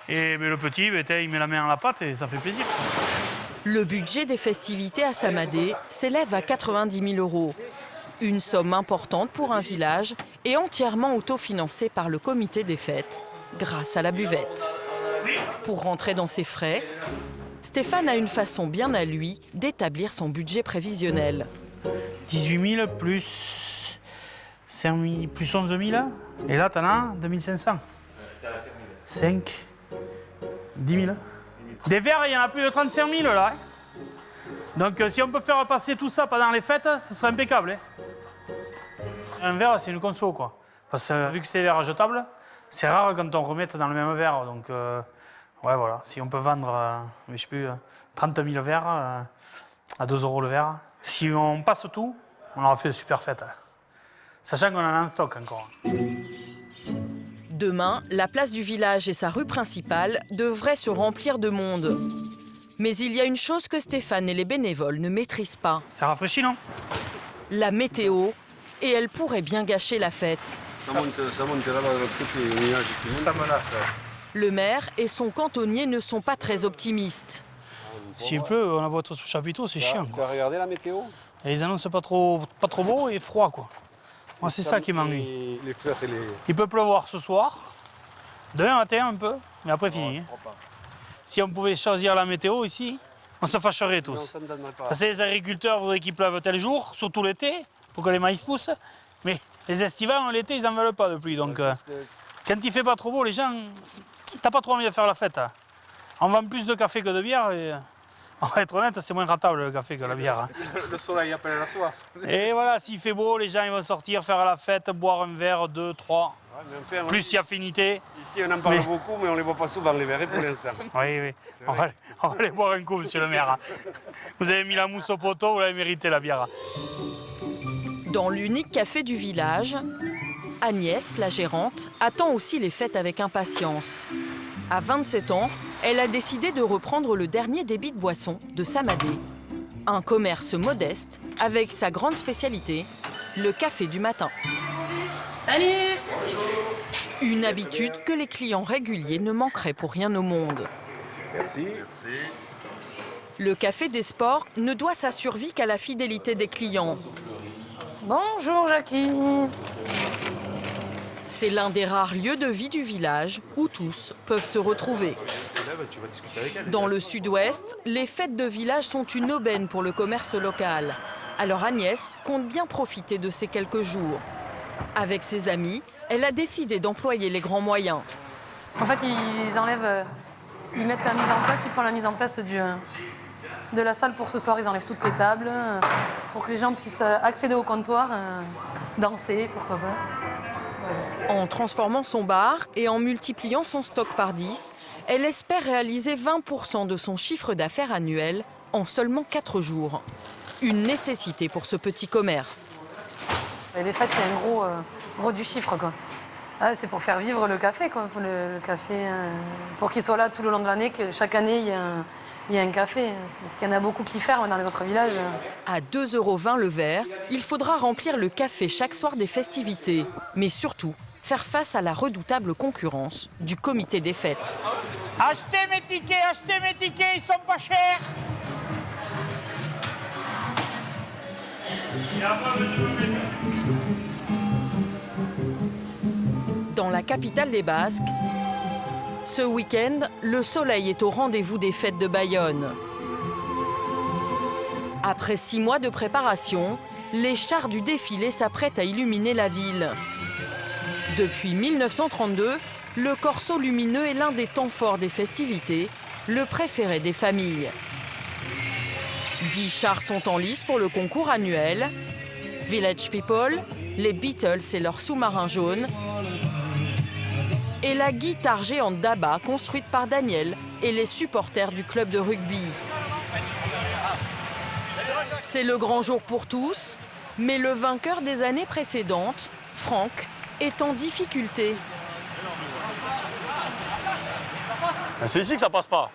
Mais le petit, il met la main à la pâte et ça fait plaisir. Le budget des festivités à Samadé s'élève à 90 000 €. Une somme importante pour un village et entièrement autofinancée par le comité des fêtes, grâce à la buvette. Pour rentrer dans ses frais, Stéphane a une façon bien à lui d'établir son budget prévisionnel. 18 000 plus 5 000, plus 11 000. Et là, t'en as 2 500. 5, 10 000. Des verres, il y en a plus de 35 000 là. Hein. Donc si on peut faire passer tout ça pendant les fêtes, ce serait impeccable. Hein. Un verre, c'est une conso, quoi. Parce que vu que c'est des verres jetables, c'est rare quand on remette dans le même verre. Donc ouais, voilà. Si on peut vendre, je sais plus, 30 000 verres à 2 € le verre. Si on passe tout, on aura fait de super fêtes. Hein. Sachant qu'on en a en stock encore. Demain, la place du village et sa rue principale devraient se remplir de monde. Mais il y a une chose que Stéphane et les bénévoles ne maîtrisent pas. Ça rafraîchit, non? La météo, et elle pourrait bien gâcher la fête. Ça monte là-bas de l'autre côté, les nuages qui montent. Ça menace. Le maire et son cantonnier ne sont pas très optimistes. S'il pleut, on a beau être sous chapiteau, c'est chiant. Tu as regardé la météo? Et ils annoncent pas trop beau et froid, quoi. Moi, c'est ça qui m'ennuie. Les fleurs et les... Il peut pleuvoir ce soir, demain matin un peu, mais après fini. Hein. Si on pouvait choisir la météo ici, on se fâcherait tous. Parce que les agriculteurs voudraient qu'il pleuve tel jour, surtout l'été, pour que les maïs poussent. Mais Les estivants, l'été, ils n'en veulent pas de pluie. Donc, quand il fait pas trop beau, les gens, t'as pas trop envie de faire la fête. On vend plus de café que de bière. Et, on va être honnête, c'est moins rentable le café que la bière. Le soleil appelle la soif. Et voilà, s'il fait beau, les gens ils vont sortir, faire la fête, boire un verre, 2, 3. Ouais, plus il y a affinité. Ici, on en parle beaucoup, mais on ne les voit pas souvent, les verres, pour l'instant. Oui. On va aller boire un coup, monsieur le maire. Vous avez mis la mousse au poteau, vous l'avez mérité, la bière. Dans l'unique café du village, Agnès, la gérante, attend aussi les fêtes avec impatience. À 27 ans, elle a décidé de reprendre le dernier débit de boisson de Samadé. Un commerce modeste avec sa grande spécialité, le café du matin. Salut! Une habitude que les clients réguliers ne manqueraient pour rien au monde. Merci. Le café des sports ne doit sa survie qu'à la fidélité des clients. Bonjour Jackie. C'est l'un des rares lieux de vie du village où tous peuvent se retrouver. Dans le sud-ouest, les fêtes de village sont une aubaine pour le commerce local. Alors Agnès compte bien profiter de ces quelques jours. Avec ses amis, elle a décidé d'employer les grands moyens. En fait, ils enlèvent, ils mettent la mise en place, ils font la mise en place de la salle pour ce soir. Ils enlèvent toutes les tables pour que les gens puissent accéder au comptoir, danser, pourquoi pas. En transformant son bar et en multipliant son stock par 10, elle espère réaliser 20% de son chiffre d'affaires annuel en seulement 4 jours. Une nécessité pour ce petit commerce. Et les fêtes, c'est un gros du chiffre, quoi. Ah, c'est pour faire vivre le café, quoi. Pour le café, pour qu'il soit là tout le long de l'année, que chaque année, il y a un café. Parce qu'il y en a beaucoup qui ferment dans les autres villages. À 2,20 € le verre, il faudra remplir le café chaque soir des festivités. Mais surtout, faire face à la redoutable concurrence du comité des fêtes. Achetez mes tickets, ils sont pas chers. Dans la capitale des Basques, ce week-end, le soleil est au rendez-vous des fêtes de Bayonne. Après 6 mois de préparation, les chars du défilé s'apprêtent à illuminer la ville. Depuis 1932, le corso lumineux est l'un des temps forts des festivités, le préféré des familles. 10 chars sont en lice pour le concours annuel. Village People, les Beatles et leur sous-marin jaune, et la guitare géante d'Abba construite par Daniel et les supporters du club de rugby. C'est le grand jour pour tous, mais le vainqueur des années précédentes, Franck, est en difficulté. C'est ici que ça passe pas.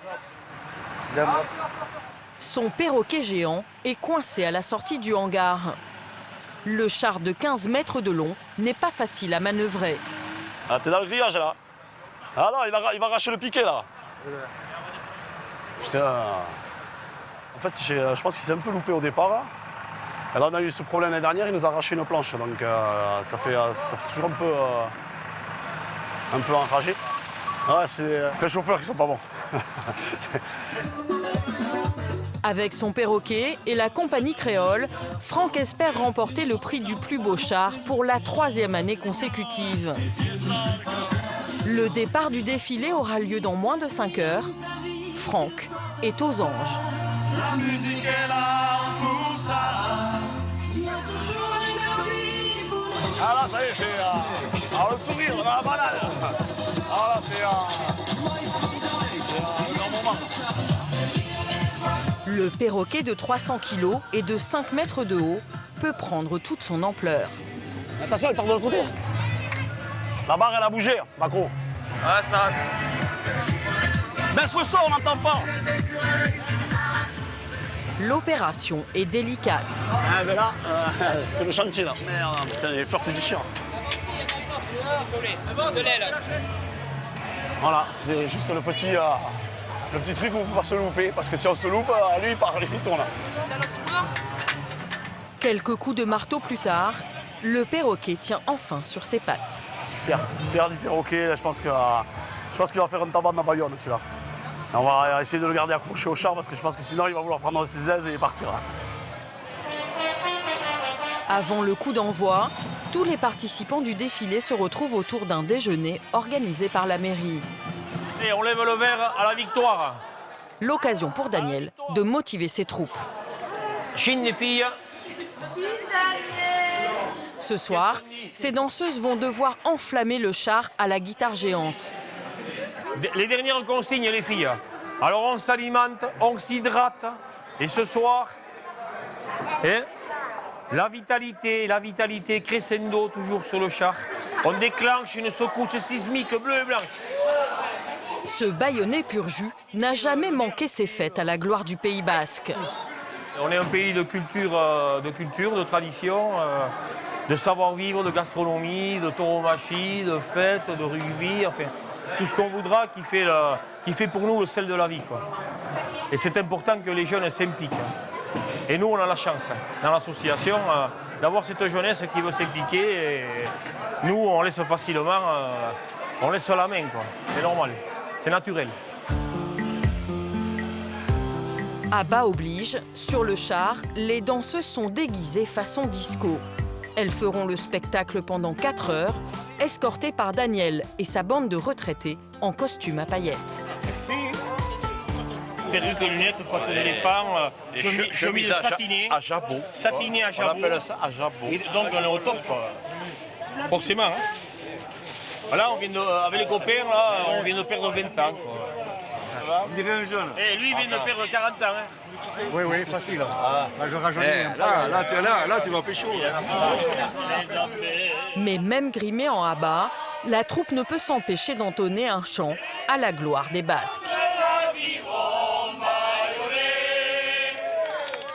Son perroquet géant est coincé à la sortie du hangar. Le char de 15 mètres de long n'est pas facile à manœuvrer. Ah, t'es dans le grillage là. Ah non, il va arracher le piquet là. Putain. En fait, je pense qu'il s'est un peu loupé au départ. Là. Alors, on a eu ce problème l'année dernière, il nous a arraché une planche. Donc ça fait toujours un peu enragé. Ah, c'est les chauffeurs qui sont pas bons. Avec son perroquet et la compagnie créole, Franck espère remporter le prix du plus beau char pour la 3e année consécutive. Le départ du défilé aura lieu dans moins de 5 heures. Franck est aux anges. La musique est là pour ça. Ah là, ça y est, c'est le sourire, on a la banane. Ah là, c'est un grand moment. Le perroquet de 300 kg et de 5 mètres de haut peut prendre toute son ampleur. Attention, il part de l'autre côté. La barre, elle a bougé, Macro. Ah, ça. Baisse le son, on n'entend pas. L'opération est délicate. Ah, ben là, c'est le chantier, là. Merde, c'est les fleurs qui déchirent. Voilà, c'est juste le petit truc où on ne peut pas se louper, parce que si on se loupe, lui, il tourne. Quelques coups de marteau plus tard, le perroquet tient enfin sur ses pattes. Faire du perroquet, je pense qu'il va faire un tabac dans Bayonne, celui-là. On va essayer de le garder accroché au char, parce que je pense que sinon, il va vouloir prendre ses aises et partir. Avant le coup d'envoi, tous les participants du défilé se retrouvent autour d'un déjeuner organisé par la mairie. Et on lève le verre à la victoire. L'occasion pour Daniel de motiver ses troupes. Chine les filles. Chine Daniel. Ce soir, ces danseuses vont devoir enflammer le char à la guitare géante. Les dernières consignes, les filles. Alors on s'alimente, on s'hydrate. Et ce soir, la vitalité crescendo toujours sur le char. On déclenche une secousse sismique bleue et blanche. Ce bâillonnet pur jus n'a jamais manqué ses fêtes à la gloire du Pays basque. On est un pays de culture, de tradition, de savoir-vivre, de gastronomie, de tauromachie, de fêtes, de rugby, enfin, tout ce qu'on voudra qui fait pour nous le sel de la vie, quoi. Et c'est important que les jeunes s'impliquent. Et nous, on a la chance, dans l'association, d'avoir cette jeunesse qui veut s'impliquer. Et nous, on laisse facilement, on laisse la main, quoi. C'est normal, c'est naturel. Abba oblige, sur le char, les danseuses sont déguisées façon disco. Elles feront le spectacle pendant 4 heures, escortées par Daniel et sa bande de retraités en costume à paillettes. Perruque, lunettes, pattes d'éléphant, chemise satinée. À jabot. Satinée à jabot. On appelle ça à jabot. Et donc on est au top, forcément. Hein. Voilà, avec les copains, là, on vient de perdre 20 ans. Quoi. On dirait un jeune. Et lui, il vient de perdre 40 ans. Hein. Oui, facile. Là, je rajeunis. Là, tu vas pécho. Mais même grimée en Abba, la troupe ne peut s'empêcher d'entonner un chant à la gloire des Basques.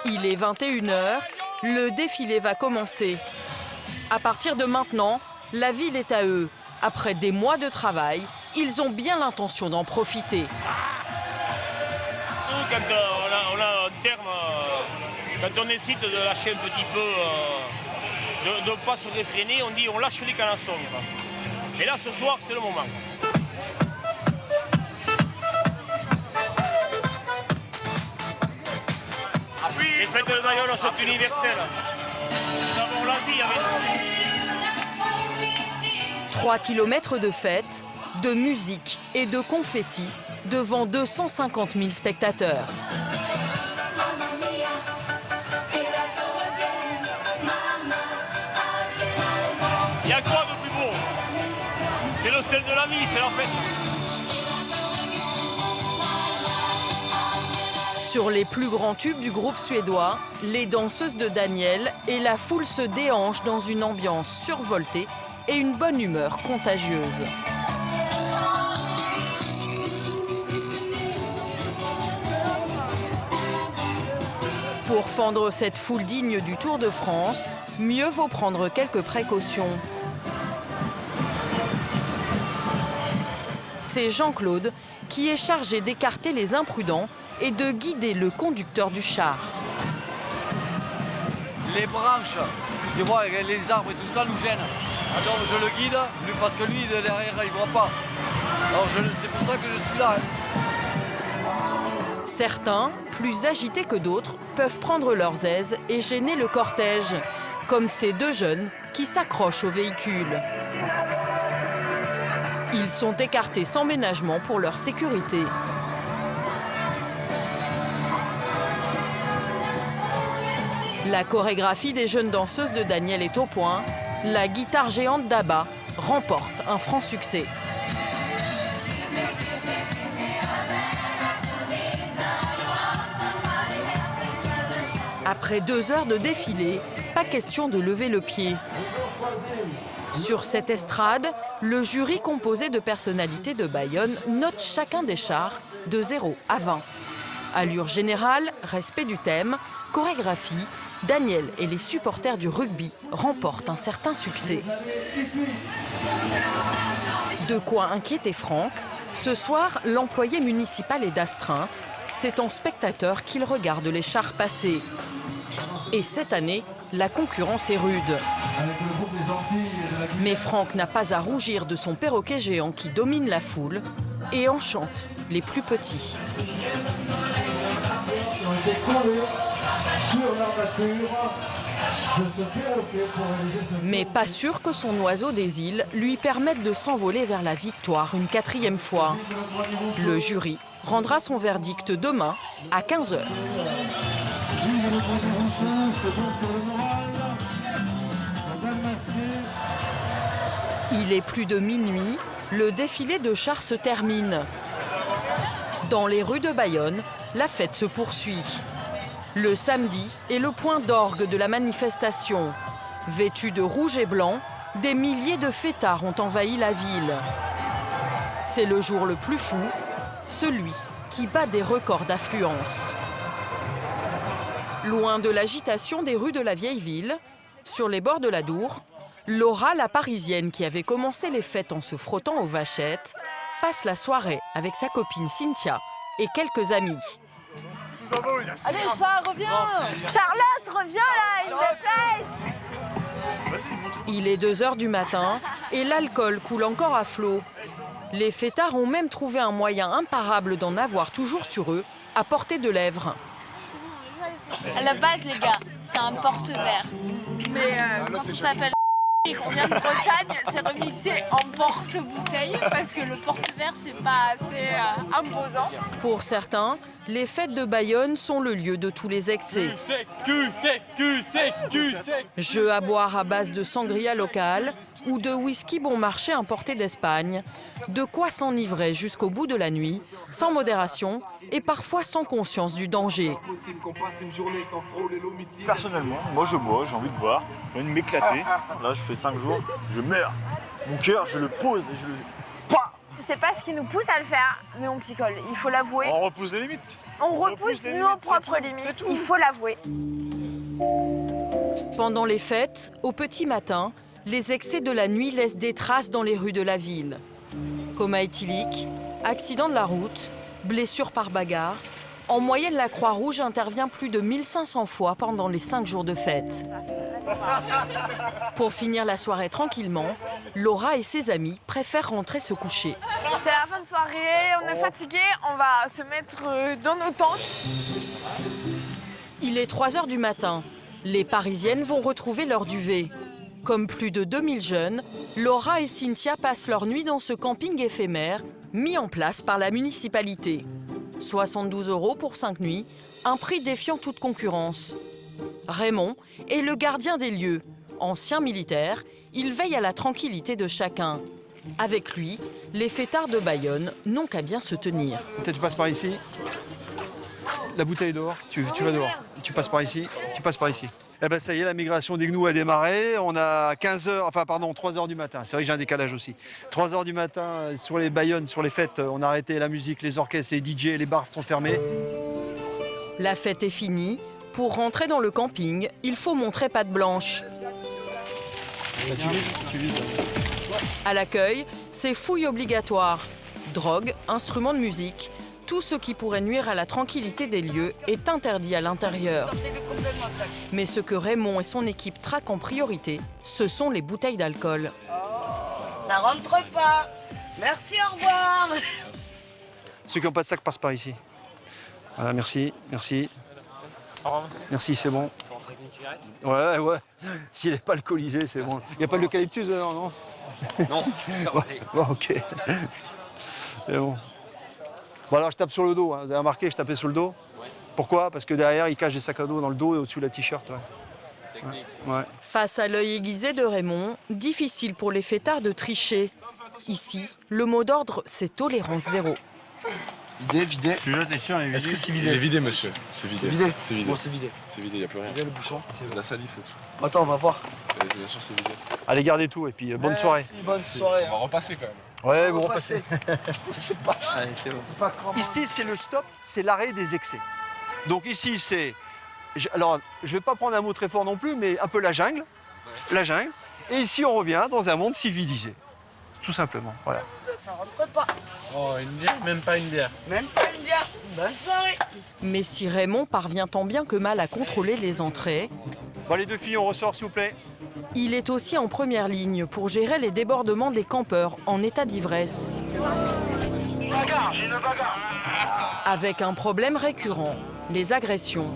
Il est 21h, le défilé va commencer. À partir de maintenant, la ville est à eux. Après des mois de travail, ils ont bien l'intention d'en profiter. Quand on a un terme, quand on décide de lâcher un petit peu, de ne pas se réfréner, on dit on lâche les canassons. Et là, ce soir, c'est le moment. Les fêtes de Bayonne sont universelles. Nous avons l'Asie avec nous. 3 kilomètres de fête, de musique et de confettis devant 250 000 spectateurs. Il y a quoi de plus beau? C'est le sel de la vie, c'est la fête. Sur les plus grands tubes du groupe suédois, les danseuses de Daniel et la foule se déhanchent dans une ambiance survoltée et une bonne humeur contagieuse. Pour fendre cette foule digne du Tour de France, mieux vaut prendre quelques précautions. C'est Jean-Claude qui est chargé d'écarter les imprudents et de guider le conducteur du char. Les branches, tu vois, les arbres et tout ça nous gênent. Alors je le guide, parce que lui, derrière, il ne voit pas. Alors c'est pour ça que je suis là. Certains, plus agités que d'autres, peuvent prendre leurs aises et gêner le cortège, comme ces 2 jeunes qui s'accrochent au véhicule. Ils sont écartés sans ménagement pour leur sécurité. La chorégraphie des jeunes danseuses de Daniel est au point. La guitare géante d'Abba remporte un franc succès. Après 2 heures de défilé, pas question de lever le pied. Sur cette estrade, le jury composé de personnalités de Bayonne note chacun des chars de 0 à 20. Allure générale, respect du thème, chorégraphie, Daniel et les supporters du rugby remportent un certain succès. De quoi inquiéter Franck, ce soir, l'employé municipal est d'astreinte. C'est en spectateur qu'il regarde les chars passer. Et cette année, la concurrence est rude. Mais Franck n'a pas à rougir de son perroquet géant qui domine la foule et enchante les plus petits. Sur leur nature, Mais pas sûr que son oiseau des îles lui permette de s'envoler vers la victoire une 4e fois. Le jury rendra son verdict demain à 15 h. Il est plus de minuit, le défilé de chars se termine. Dans les rues de Bayonne, la fête se poursuit. Le samedi est le point d'orgue de la manifestation. Vêtus de rouge et blanc, des milliers de fêtards ont envahi la ville. C'est le jour le plus fou, celui qui bat des records d'affluence. Loin de l'agitation des rues de la vieille ville, sur les bords de la Dour, Laura, la Parisienne qui avait commencé les fêtes en se frottant aux vachettes, passe la soirée avec sa copine Cynthia et quelques amis. Allez, ça, reviens. Charlotte, reviens là, il me plaît. Il est 2 h du matin et l'alcool coule encore à flot. Les fêtards ont même trouvé un moyen imparable d'en avoir toujours sur eux, à portée de lèvres. À la base, les gars, c'est un porte-verre. Mais quand on s'appelle et qu'on vient de Bretagne, c'est remixé en porte-bouteille parce que le porte-verre, c'est pas assez imposant. Pour certains, les fêtes de Bayonne sont le lieu de tous les excès. Jeux à boire à base de sangria locale ou de whisky bon marché importé d'Espagne. De quoi s'enivrer jusqu'au bout de la nuit, sans modération et parfois sans conscience du danger. Personnellement, moi je bois, j'ai envie de boire, j'ai envie de m'éclater. Là, je fais 5 jours, je meurs. Mon cœur, je le pose et je le... Je sais pas ce qui nous pousse à le faire, mais on picole, il faut l'avouer. On repousse les limites. On repousse nos propres limites, il faut l'avouer. Pendant les fêtes, au petit matin, les excès de la nuit laissent des traces dans les rues de la ville. Coma éthylique, accident de la route, blessures par bagarre. En moyenne, la Croix-Rouge intervient plus de 1500 fois pendant les 5 jours de fête. Pour finir la soirée tranquillement, Laura et ses amis préfèrent rentrer se coucher. C'est la fin de soirée, on est fatigué, on va se mettre dans nos tentes. Il est 3 h du matin. Les Parisiennes vont retrouver leur duvet. Comme plus de 2000 jeunes, Laura et Cynthia passent leur nuit dans ce camping éphémère mis en place par la municipalité. 72 € pour 5 nuits, un prix défiant toute concurrence. Raymond est le gardien des lieux. Ancien militaire, il veille à la tranquillité de chacun. Avec lui, les fêtards de Bayonne n'ont qu'à bien se tenir. Tu passes par ici, la bouteille est dehors, tu vas dehors. Tu passes par ici, tu passes par ici. Eh ben ça y est, la migration des gnous a démarré. On a 3 h du matin. C'est vrai que j'ai un décalage aussi. 3 h du matin, sur les Bayonne, sur les fêtes, on a arrêté la musique, les orchestres, les DJ, les bars sont fermés. La fête est finie. Pour rentrer dans le camping, il faut montrer patte blanche. À l'accueil, c'est fouille obligatoire. Drogue, instruments de musique, tout ce qui pourrait nuire à la tranquillité des lieux est interdit à l'intérieur. Mais ce que Raymond et son équipe traquent en priorité, ce sont les bouteilles d'alcool. Ça rentre pas. Merci, au revoir. Ceux qui n'ont pas de sac passent par ici. Voilà, merci. Merci, c'est bon. Ouais. S'il n'est pas alcoolisé, c'est bon. Il n'y a pas de l'eucalyptus dedans, non? Non, ça va aller. Bon, ok. C'est bon. Bon, alors je tape sur le dos. Hein. Vous avez remarqué, je tapais sur le dos. Ouais. Pourquoi? Parce que derrière, il cache des sacs à dos dans le dos et au-dessus de la t-shirt. Ouais. Technique. Ouais. Face à l'œil aiguisé de Raymond, difficile pour les fêtards de tricher. Ici, le mot d'ordre, c'est tolérance zéro. Vidé. Est-ce que c'est vidé? Il est vidé, monsieur. C'est vidé. C'est vidé. Bon, c'est vidé. C'est vidé, il n'y a plus rien. Vidé le bouchon. La salive, c'est tout. Attends, on va voir. Bien sûr, c'est vidé. Allez, gardez tout et puis bonne soirée. Bonne soirée. On va repasser quand même. Ouais, vous repassez. On sait pas. Allez, c'est bon. Ici, c'est le stop, c'est l'arrêt des excès. Donc ici, c'est... Alors, je ne vais pas prendre un mot très fort non plus, mais un peu la jungle. Ouais. La jungle. Et ici, on revient dans un monde civilisé. Tout simplement, voilà. Ça rentre pas. Oh, une bière? Même pas une bière. Même pas une bière. Bonne soirée. Mais si Raymond parvient tant bien que mal à contrôler les entrées... Bon, les deux filles, on ressort, s'il vous plaît. Il est aussi en première ligne pour gérer les débordements des campeurs en état d'ivresse. Bagarre, j'ai une bagarre. Avec un problème récurrent, les agressions.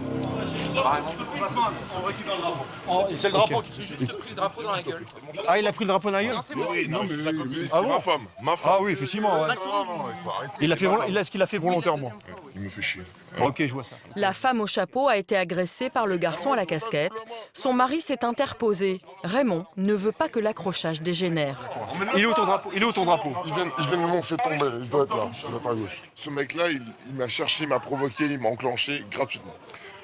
C'est le drapeau J'ai juste pris le drapeau dans la gueule. Ah, il a pris le drapeau dans la gueule? Oui, non, mais c'est Ah bon? ma femme. Ah oui, effectivement. Ouais. Non, il faut arrêter. Est-ce qu'il a fait volontairement? Il me fait chier. Ok, je vois ça. La femme au chapeau a été agressée par le garçon à la casquette. Son mari s'est interposé. Raymond ne veut pas que l'accrochage dégénère. Il est où ton drapeau? Je viens de m'en faire tomber, je dois être là. Je dois être à gauche. Ce mec-là, il m'a cherché, il m'a provoqué, il m'a enclenché gratuitement.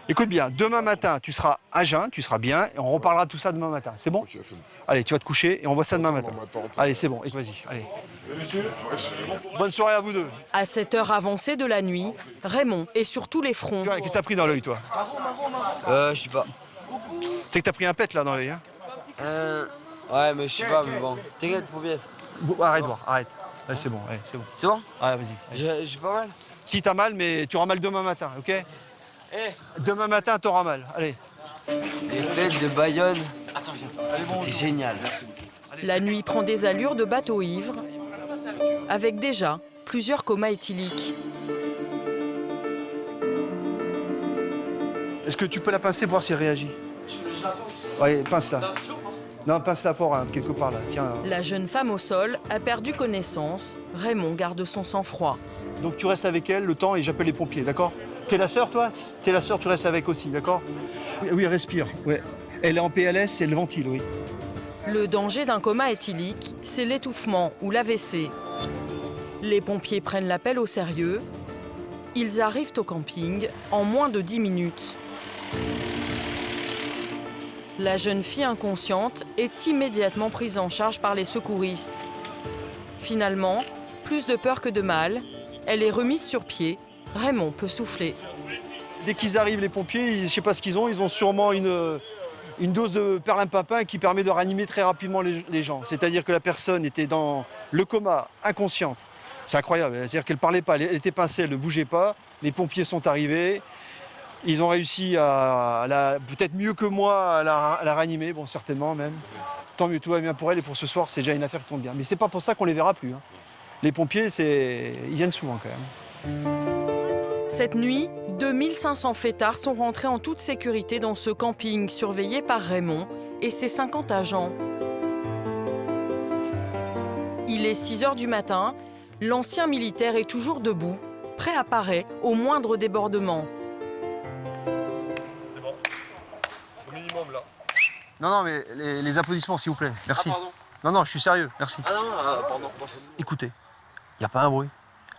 Écoute bien, demain matin, tu seras à jeun, tu seras bien, et on reparlera de tout ça demain matin. C'est bon? Ok, c'est bon. Allez, tu vas te coucher et on voit ça demain matin. Allez, c'est bon. Et vas-y, allez. Bonne soirée à vous deux. À cette heure avancée de la nuit, Raymond est sur tous les fronts. Qu'est-ce que t'as pris dans l'œil, toi? Je sais pas. Tu sais que t'as pris un pet là dans l'œil, hein? Ouais, mais je sais pas, mais bon. T'inquiète, pour bien. Bon, arrête voir, arrête. Ouais, c'est bon, ouais, c'est bon. C'est bon? Ouais, vas-y. J'ai pas mal. Si t'as mal, mais tu auras mal demain matin, ok? Demain matin, t'auras mal. Allez. Les fêtes de Bayonne. C'est génial. La nuit prend des allures de bateau ivre, avec déjà plusieurs comas éthyliques. Est-ce que tu peux la pincer pour voir si elle réagit? Oui, pince-la. Non, pince-la fort, hein, quelque part là. Tiens. La jeune femme au sol a perdu connaissance. Raymond garde son sang-froid. Donc tu restes avec elle le temps et j'appelle les pompiers, d'accord? T'es la sœur, toi? T'es la sœur, tu restes avec aussi, d'accord? Oui, elle respire. Ouais. Elle est en PLS et elle ventile, oui. Le danger d'un coma éthylique, c'est l'étouffement ou l'AVC. Les pompiers prennent l'appel au sérieux. Ils arrivent au camping en moins de 10 minutes. La jeune fille inconsciente est immédiatement prise en charge par les secouristes. Finalement, plus de peur que de mal, elle est remise sur pied. Raymond peut souffler. Dès qu'ils arrivent, les pompiers, je ne sais pas ce qu'ils ont sûrement une dose de perlimpinpin qui permet de réanimer très rapidement les gens. C'est-à-dire que la personne était dans le coma, inconsciente. C'est incroyable, c'est-à-dire qu'elle ne parlait pas, elle était pincée, elle ne bougeait pas. Les pompiers sont arrivés, ils ont réussi peut-être mieux que moi à la réanimer, bon certainement même. Tant mieux, tout va bien pour elle et pour ce soir, c'est déjà une affaire qui tombe bien. Mais c'est pas pour ça qu'on les verra plus. Hein. Les pompiers, ils viennent souvent quand même. Cette nuit, 2500 fêtards sont rentrés en toute sécurité dans ce camping surveillé par Raymond et ses 50 agents. Il est 6 h du matin, l'ancien militaire est toujours debout, prêt à parer au moindre débordement. C'est bon. Au minimum là. Non, mais les applaudissements s'il vous plaît. Merci. Ah, pardon. Non, je suis sérieux, merci. Ah non, pardon. Écoutez, il n'y a pas un bruit.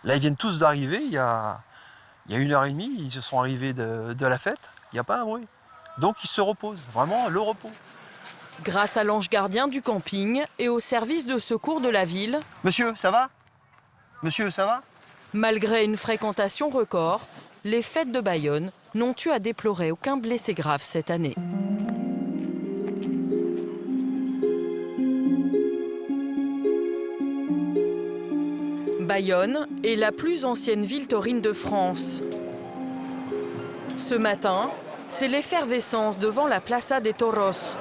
Là, ils viennent tous d'arriver, il y a 1h30, ils se sont arrivés de la fête, il n'y a pas un bruit. Donc ils se reposent, vraiment le repos. Grâce à l'ange gardien du camping et au service de secours de la ville... Monsieur, ça va? Monsieur, ça va? Malgré une fréquentation record, les fêtes de Bayonne n'ont eu à déplorer aucun blessé grave cette année. Bayonne est la plus ancienne ville taurine de France. Ce matin, c'est l'effervescence devant la Plaza de Toros.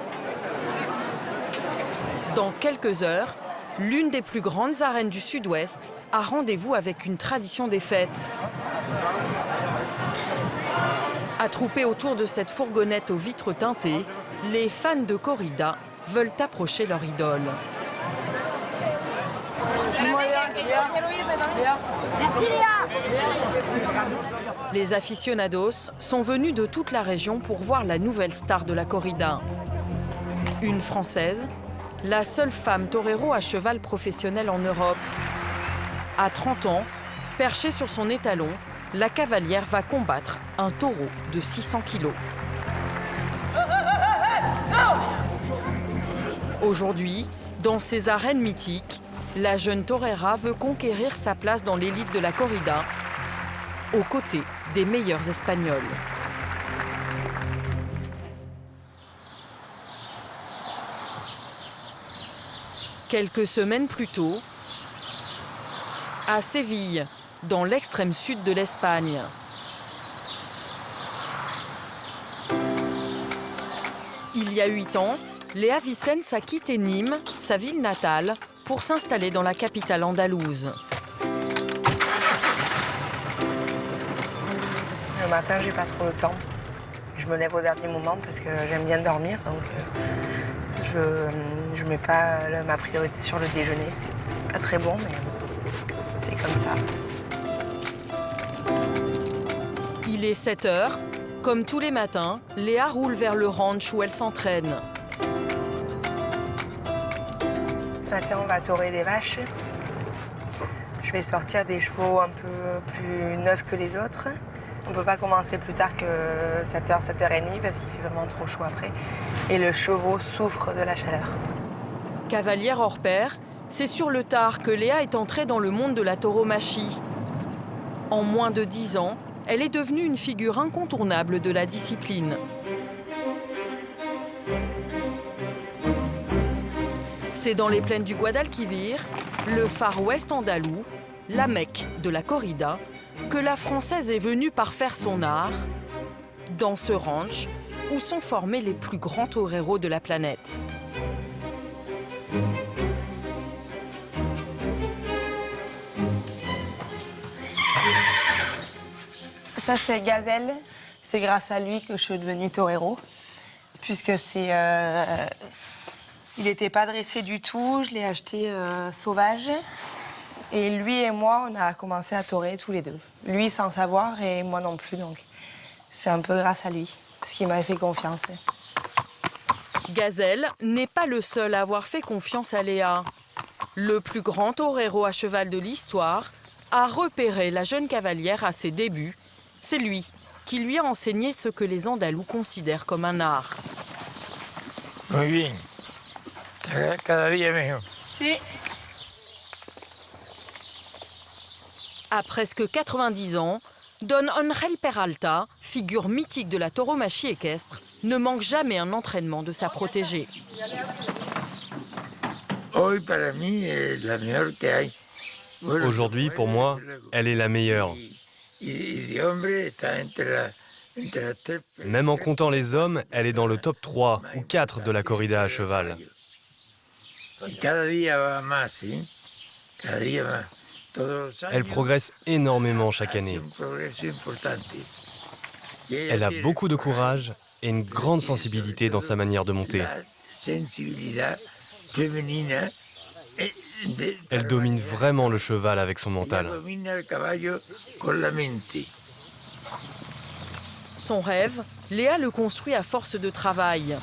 Dans quelques heures, l'une des plus grandes arènes du Sud-Ouest a rendez-vous avec une tradition des fêtes. Attroupés autour de cette fourgonnette aux vitres teintées, les fans de corrida veulent approcher leur idole. Merci Léa. Les aficionados sont venus de toute la région pour voir la nouvelle star de la corrida. Une Française, la seule femme torero à cheval professionnel en Europe. À 30 ans, perchée sur son étalon, la cavalière va combattre un taureau de 600 kilos. Aujourd'hui, dans ces arènes mythiques, la jeune torera veut conquérir sa place dans l'élite de la corrida, aux côtés des meilleurs Espagnols. Quelques semaines plus tôt, à Séville, dans l'extrême sud de l'Espagne. Il y a 8 ans, Léa Vicens a quitté Nîmes, sa ville natale, pour s'installer dans la capitale andalouse. Le matin, j'ai pas trop le temps. Je me lève au dernier moment parce que j'aime bien dormir, donc je mets pas ma priorité sur le déjeuner. C'est pas très bon, mais c'est comme ça. Il est 7 heures. Comme tous les matins, Léa roule vers le ranch où elle s'entraîne. Ce matin, on va torer des vaches. Je vais sortir des chevaux un peu plus neufs que les autres. On ne peut pas commencer plus tard que 7h, 7h30 parce qu'il fait vraiment trop chaud après. Et le chevaux souffre de la chaleur. Cavalière hors pair, c'est sur le tard que Léa est entrée dans le monde de la tauromachie. En moins de 10 ans, elle est devenue une figure incontournable de la discipline. C'est dans les plaines du Guadalquivir, le Far West andalou, la Mecque de la corrida, que la Française est venue par faire son art, dans ce ranch où sont formés les plus grands toreros de la planète. Ça, c'est Gazelle. C'est grâce à lui que je suis devenue torero, puisque il n'était pas dressé du tout. Je l'ai acheté sauvage. Et lui et moi, on a commencé à torer tous les deux. Lui sans savoir et moi non plus, donc c'est un peu grâce à lui, parce qu'il m'avait fait confiance. Gazelle n'est pas le seul à avoir fait confiance à Léa. Le plus grand torero à cheval de l'histoire a repéré la jeune cavalière à ses débuts. C'est lui qui lui a enseigné ce que les Andalous considèrent comme un art. Muy bien. Cada día mejor. Si. À presque 90 ans, Don Angel Peralta, figure mythique de la tauromachie équestre, ne manque jamais un entraînement de sa protégée. Aujourd'hui, pour moi, elle est la meilleure. Même en comptant les hommes, elle est dans le top 3 ou 4 de la corrida à cheval. Elle progresse énormément chaque année. Elle a beaucoup de courage et une grande sensibilité dans sa manière de monter. Elle domine vraiment le cheval avec son mental. Son rêve, Léa le construit à force de travail.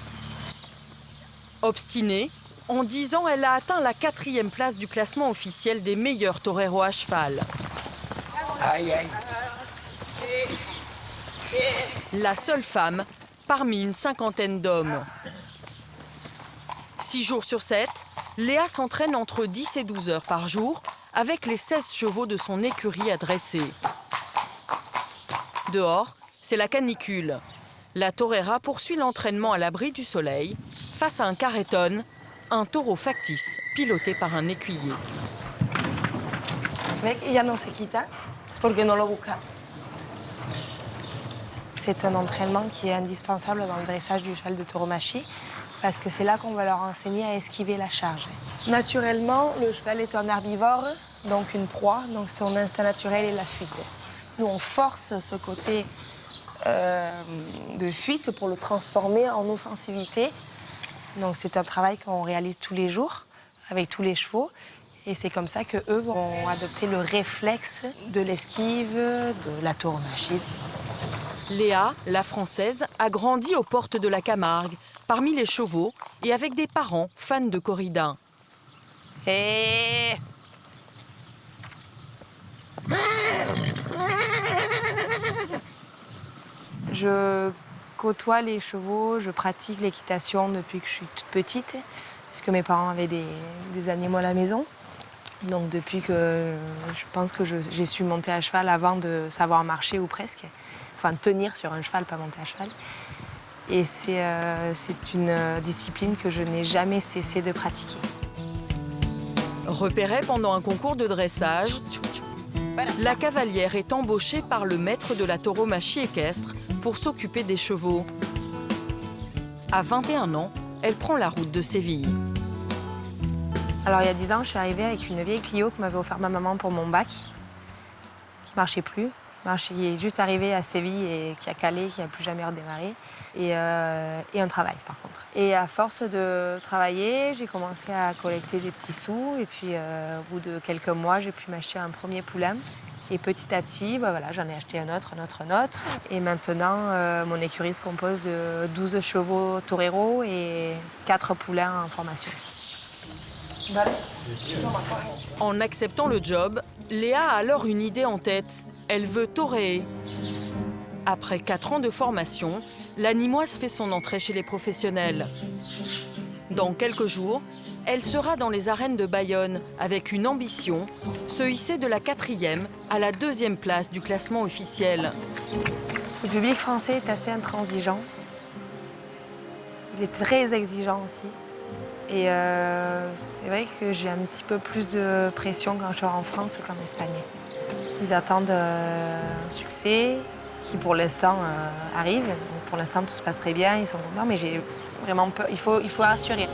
Obstinée, en 10 ans, elle a atteint la 4e place du classement officiel des meilleurs toreros à cheval. La seule femme parmi une 50aine d'hommes. 6 jours sur 7, Léa s'entraîne entre 10 et 12 heures par jour avec les 16 chevaux de son écurie à dresser. Dehors, c'est la canicule. La torera poursuit l'entraînement à l'abri du soleil face à un carreton, un taureau factice piloté par un écuyer. Ya no se quita porque no lo busca. C'est un entraînement qui est indispensable dans le dressage du cheval de tauromachie parce que c'est là qu'on va leur enseigner à esquiver la charge. Naturellement, le cheval est un herbivore, donc une proie, donc son instinct naturel est la fuite. Nous, on force ce côté de fuite pour le transformer en offensivité. Donc c'est un travail qu'on réalise tous les jours avec tous les chevaux. Et c'est comme ça qu'eux vont adopter le réflexe de l'esquive, de la tauromachie. Léa, la Française, a grandi aux portes de la Camargue, parmi les chevaux et avec des parents fans de corrida. Et... Je côtoie les chevaux, je pratique l'équitation depuis que je suis toute petite, puisque mes parents avaient des animaux à la maison. Donc depuis que je pense que j'ai su monter à cheval avant de savoir marcher ou presque. Enfin, tenir sur un cheval, pas monter à cheval. Et c'est une discipline que je n'ai jamais cessé de pratiquer. Repérée pendant un concours de dressage, la cavalière est embauchée par le maître de la tauromachie équestre pour s'occuper des chevaux. À 21 ans, elle prend la route de Séville. Alors il y a 10 ans, je suis arrivée avec une vieille Clio que m'avait offert ma maman pour mon bac, qui ne marchait plus. qui est juste arrivé à Séville et qui a calé, qui n'a plus jamais redémarré. Et un travail, par contre. Et à force de travailler, j'ai commencé à collecter des petits sous. Et puis, au bout de quelques mois, j'ai pu m'acheter un premier poulain. Et petit à petit, voilà, j'en ai acheté un autre. Et maintenant, mon écurie se compose de 12 chevaux toreros et 4 poulains en formation. En acceptant le job, Léa a alors une idée en tête. Elle veut toréer. Après 4 ans de formation, l'Animoise fait son entrée chez les professionnels. Dans quelques jours, elle sera dans les arènes de Bayonne avec une ambition, se hisser de la 4e à la 2e place du classement officiel. Le public français est assez intransigeant. Il est très exigeant aussi. Et c'est vrai que j'ai un petit peu plus de pression quand je sors en France qu'en Espagne. Ils attendent un succès qui pour l'instant arrive. Donc, pour l'instant tout se passe très bien, ils sont contents, mais j'ai vraiment peur. Il faut rassurer.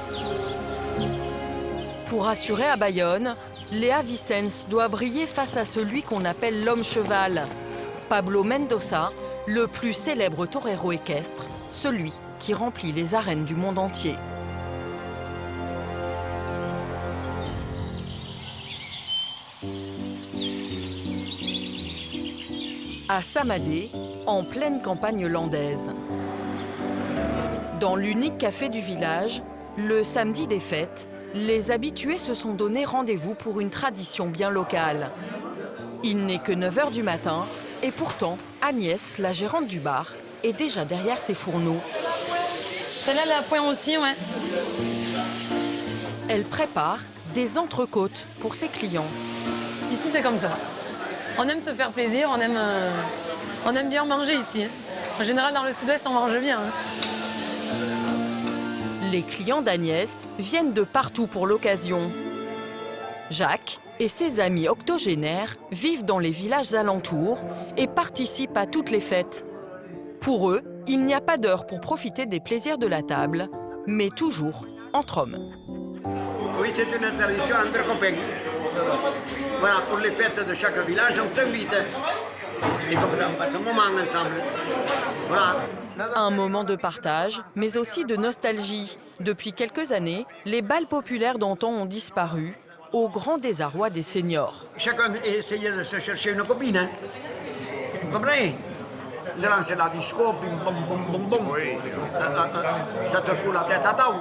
Pour rassurer à Bayonne, Léa Vicens doit briller face à celui qu'on appelle l'homme cheval, Pablo Mendoza, le plus célèbre torero équestre, celui qui remplit les arènes du monde entier. À Samadé, en pleine campagne landaise. Dans l'unique café du village, le samedi des fêtes, les habitués se sont donné rendez-vous pour une tradition bien locale. Il n'est que 9 h du matin et pourtant, Agnès, la gérante du bar, est déjà derrière ses fourneaux. Celle-là, elle a point aussi, ouais. Elle prépare des entrecôtes pour ses clients. Ici, c'est comme ça. On aime se faire plaisir, on aime bien manger ici. En général, dans le sud-ouest, on mange bien. Les clients d'Agnès viennent de partout pour l'occasion. Jacques et ses amis octogénaires vivent dans les villages alentours et participent à toutes les fêtes. Pour eux, il n'y a pas d'heure pour profiter des plaisirs de la table, mais toujours entre hommes. Oui, c'est une tradition entre copains. Voilà, pour les fêtes de chaque village, on s'invite. Et comme ça, on passe un moment ensemble. Voilà. Un moment de partage, mais aussi de nostalgie. Depuis quelques années, les bals populaires d'antan ont disparu, au grand désarroi des seniors. Chacun essayait de se chercher une copine. Hein. Vous comprenez? Là, c'est la disco, bim, bom, bom, bom, bom. Oui. Ça te fout la tête à tao.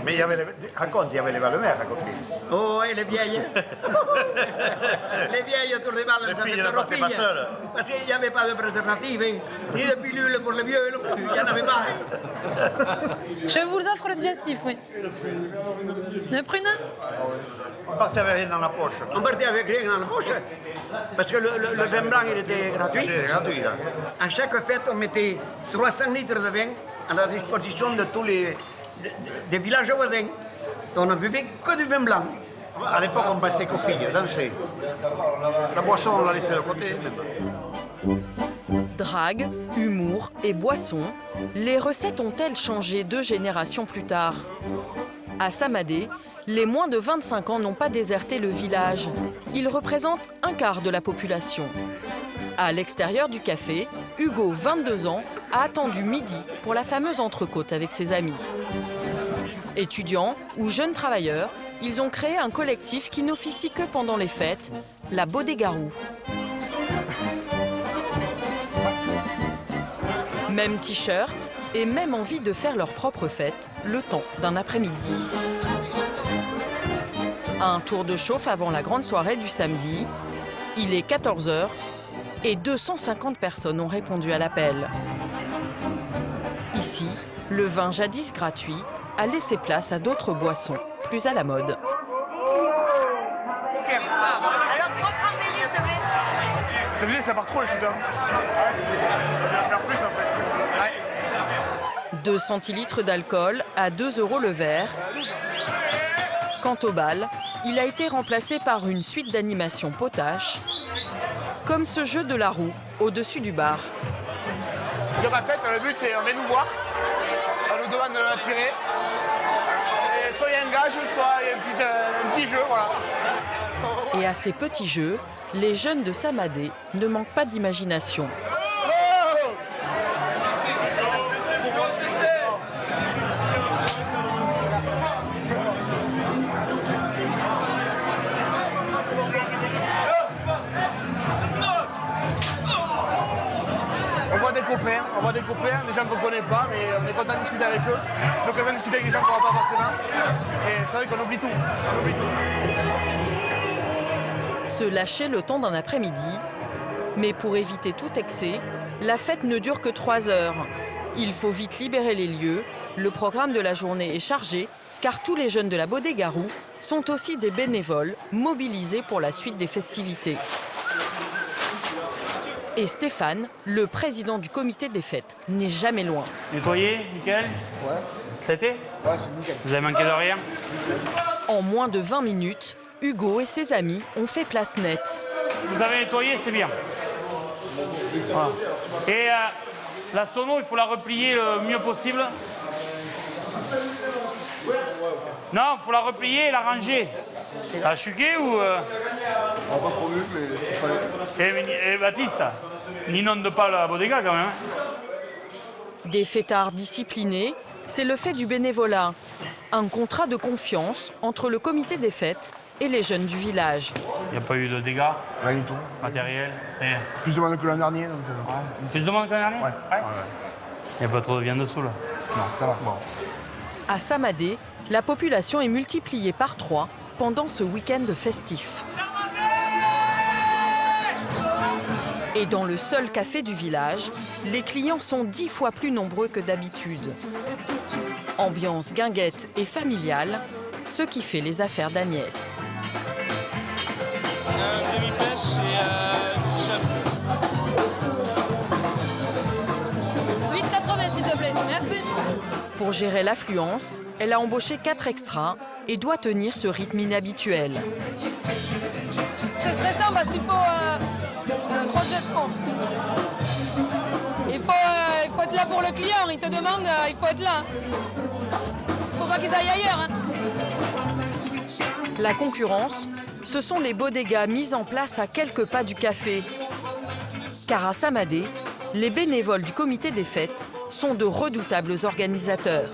Mais il y avait il y avait les belles-mères à côté. Oh, et les vieilles. Les vieilles autour des balles, ça fait trop filles. Parce qu'il n'y avait pas de préservatif, hein. Ni de pilules pour les vieux, il n'y en avait pas. Je vous offre le digestif, oui. Le prune? On partait avec rien dans la poche. On partait avec rien dans la poche. Parce que le vin blanc, il était gratuit. C'était gratuit, là. À chaque fête, on mettait 300 litres de vin à la disposition de tous les des villages voisins. On ne buvait que du vin blanc. À l'époque, on passait qu'aux filles, danser. La boisson, on la laissait de côté. Drague, humour et boisson, les recettes ont-elles changé 2 générations plus tard? À Samadé, les moins de 25 ans n'ont pas déserté le village. Ils représentent un quart de la population. À l'extérieur du café, Hugo, 22 ans, a attendu midi pour la fameuse entrecôte avec ses amis. Étudiants ou jeunes travailleurs, ils ont créé un collectif qui n'officie que pendant les fêtes, la Bodegarou. Même t-shirt et même envie de faire leur propre fête, le temps d'un après-midi. Un tour de chauffe avant la grande soirée du samedi. Il est 14 h et 250 personnes ont répondu à l'appel. Ici, le vin jadis gratuit a laissé place à d'autres boissons, plus à la mode. Ça veut dire que ça part trop les shooters. On va faire plus en fait. Ouais. 2 centilitres d'alcool à 2 € le verre. Quant au bal, il a été remplacé par une suite d'animations potaches, comme ce jeu de la roue au-dessus du bar. Donc en fait, le but c'est on vient nous voir, on nous demande de tirer. Et soit il y a un gage, soit il y a un petit jeu, voilà. Et Et à ces petits jeux, les jeunes de Samadé ne manquent pas d'imagination. On voit des copains, des gens qu'on ne connaît pas, mais on est content de discuter avec eux. C'est l'occasion de discuter avec des gens qu'on ne voit pas forcément. Et c'est vrai qu'on oublie tout. On oublie tout. Se lâcher le temps d'un après-midi. Mais pour éviter tout excès, la fête ne dure que 3 heures. Il faut vite libérer les lieux. Le programme de la journée est chargé, car tous les jeunes de la Bodega Garou sont aussi des bénévoles mobilisés pour la suite des festivités. Et Stéphane, le président du comité des fêtes, n'est jamais loin. Nettoyé, nickel. Ouais. Ça a été? Ouais, c'est nickel. Vous avez manqué de rien? En moins de 20 minutes, Hugo et ses amis ont fait place nette. Vous avez nettoyé, c'est bien. Voilà. Et la sono, il faut la replier le mieux possible. Non, il faut la replier et la ranger. Elle a chuqué ou... Pas trop vu, mais ce qu'il fallait. Et Baptiste, n'inonde pas la bodega quand même. Des fêtards disciplinés, c'est le fait du bénévolat. Un contrat de confiance entre le comité des fêtes et les jeunes du village. Il n'y a pas eu de dégâts? Rien du tout. Matériel? Rien. Plus de monde que l'an dernier. Donc, Plus de monde que l'an dernier? Ouais. Il n'y a pas trop de viande dessous là? Non, ça va. Bon. À Samadé, la population est multipliée par 3 pendant ce week-end festif. Et dans le seul café du village, les clients sont 10 fois plus nombreux que d'habitude. Ambiance guinguette et familiale, ce qui fait les affaires d'Agnès. Demi-pêche et petit chaps. 8,80 s'il te plaît, merci. Pour gérer l'affluence, elle a embauché 4 extras et doit tenir ce rythme inhabituel. C'est stressant parce qu'il faut 3 jetons. Il faut être là pour le client, il te demande, il faut être là. Faut pas qu'ils aillent ailleurs. Hein. La concurrence, ce sont les bodegas mises en place à quelques pas du café. Car à Samadé, les bénévoles du comité des fêtes sont de redoutables organisateurs.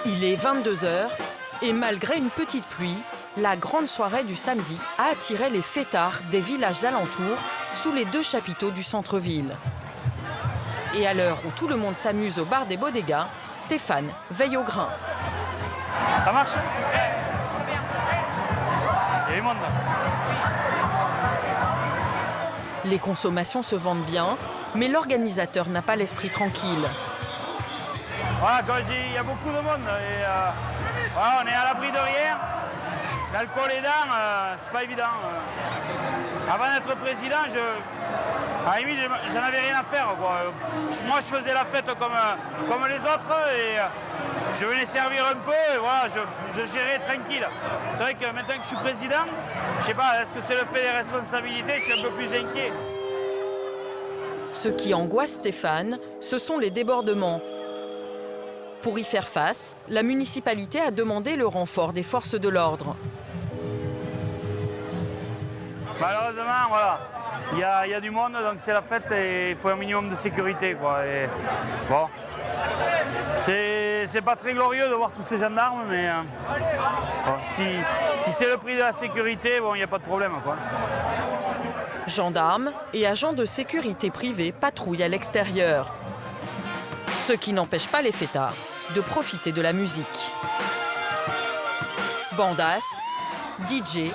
Il est 22 h et malgré une petite pluie, la grande soirée du samedi a attiré les fêtards des villages alentours sous les 2 chapiteaux du centre-ville. Et à l'heure où tout le monde s'amuse au bar des bodegas, Stéphane veille au grain. Ça marche? Il y a du monde. Les consommations se vendent bien, mais l'organisateur n'a pas l'esprit tranquille. Voilà, comme je dis, il y a beaucoup de monde et voilà, on est à l'abri de rien. L'alcool aidant, c'est pas évident. Avant d'être président, à la limite, j'en avais rien à faire, quoi. Moi, je faisais la fête comme les autres et je venais servir un peu et voilà, je gérais tranquille. C'est vrai que maintenant que je suis président, je sais pas, est-ce que c'est le fait des responsabilités, je suis un peu plus inquiet. Ce qui angoisse Stéphane, ce sont les débordements. Pour y faire face, la municipalité a demandé le renfort des forces de l'ordre. Malheureusement, voilà, il y a du monde, donc c'est la fête et il faut un minimum de sécurité, quoi. Et, bon, c'est pas très glorieux de voir tous ces gendarmes, mais bon, si c'est le prix de la sécurité, bon, il n'y a pas de problème, quoi. Gendarmes et agents de sécurité privés patrouillent à l'extérieur. Ce qui n'empêche pas les fêtards de profiter de la musique. Bandas, DJ,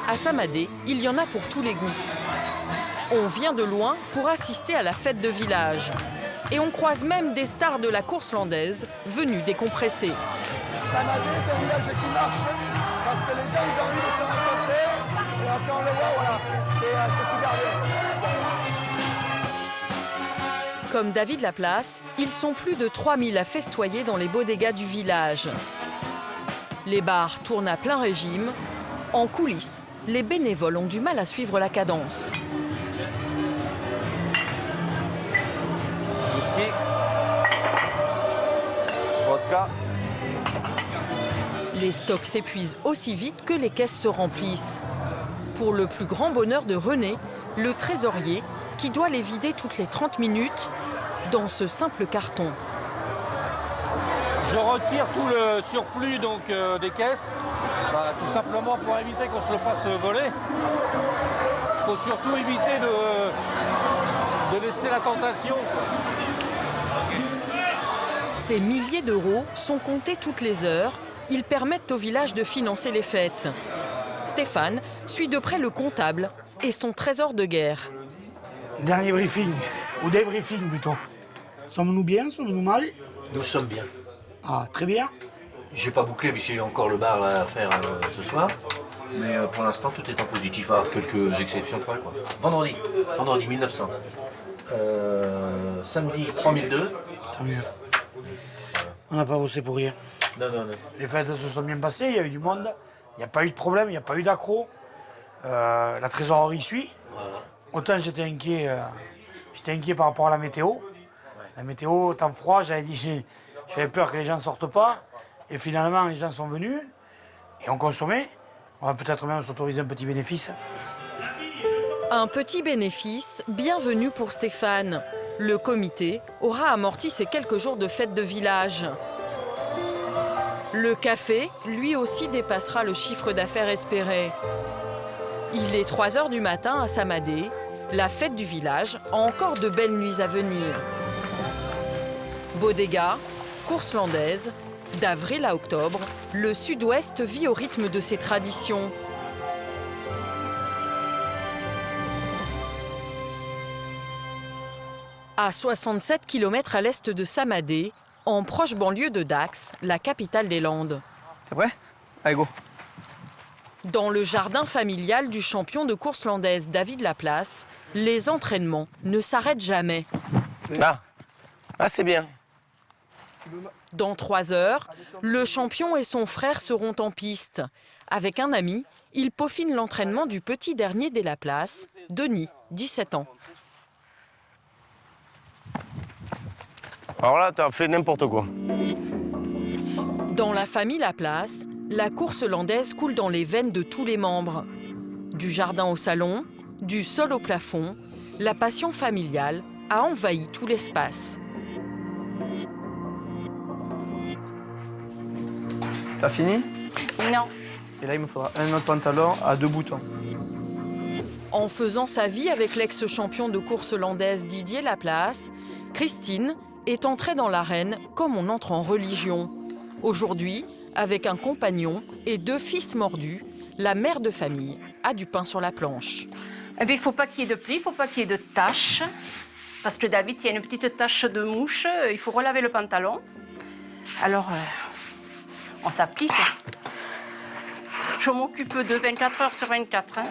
à Samadé, il y en a pour tous les goûts. On vient de loin pour assister à la fête de village. Et on croise même des stars de la course landaise venues décompresser. Samadé est un village qui marche parce que les gens ils ont envie de se rencontrer. Et quand on le voit, voilà, c'est super bien. Comme David Laplace, ils sont plus de 3000 à festoyer dans les bodegas du village. Les bars tournent à plein régime. En coulisses, les bénévoles ont du mal à suivre la cadence. Whisky. Vodka. Les stocks s'épuisent aussi vite que les caisses se remplissent. Pour le plus grand bonheur de René, le trésorier, qui doit les vider toutes les 30 minutes dans ce simple carton. Je retire tout le surplus donc, des caisses, tout simplement pour éviter qu'on se le fasse voler. Il faut surtout éviter de laisser la tentation. Ces milliers d'euros sont comptés toutes les heures. Ils permettent au village de financer les fêtes. Stéphane suit de près le comptable et son trésor de guerre. Dernier briefing, ou débriefing plutôt. Sommes-nous bien, sommes-nous mal? Nous sommes bien. Ah, très bien. J'ai pas bouclé, mais j'ai encore le bar à faire ce soir. Mais pour l'instant, tout est en positif, à quelques exceptions près. Quoi. Vendredi 1900. Samedi 3002. Tant mieux. On n'a pas bossé pour rien. Non. Les fêtes se sont bien passées, il y a eu du monde, il n'y a pas eu de problème, il n'y a pas eu d'accro. La trésorerie suit. Voilà. Autant j'étais inquiet par rapport à la météo. Ouais. La météo, temps froid, j'avais peur que les gens ne sortent pas. Et finalement, les gens sont venus et ont consommé. On va peut-être même s'autoriser un petit bénéfice. Un petit bénéfice, bienvenu pour Stéphane. Le comité aura amorti ces quelques jours de fête de village. Le café, lui aussi, dépassera le chiffre d'affaires espéré. Il est 3 h du matin à Samadé. La fête du village a encore de belles nuits à venir. Bodega, course landaise, d'avril à octobre, le Sud-Ouest vit au rythme de ses traditions. À 67 km à l'est de Samadé, en proche banlieue de Dax, la capitale des Landes. T'es prêt? Allez, go. Dans le jardin familial du champion de course landaise David Laplace, les entraînements ne s'arrêtent jamais. Là. Ah, c'est bien. Dans 3 heures, le champion et son frère seront en piste. Avec un ami, il peaufine l'entraînement du petit dernier des Laplace, Denis, 17 ans. Alors là, t'as fait n'importe quoi. Dans la famille Laplace, la course landaise coule dans les veines de tous les membres. Du jardin au salon, du sol au plafond, la passion familiale a envahi tout l'espace. T'as fini? Non. Et là, il me faudra un autre pantalon à 2 boutons. En faisant sa vie avec l'ex-champion de course landaise Didier Laplace, Christine est entrée dans l'arène comme on entre en religion. Aujourd'hui, avec un compagnon et 2 fils mordus, la mère de famille a du pain sur la planche. Eh bien, il ne faut pas qu'il y ait de plis, il ne faut pas qu'il y ait de taches. Parce que David, s'il y a une petite tache de mouche, il faut relaver le pantalon. Alors, on s'applique. Je m'occupe de 24 heures sur 24. Hein.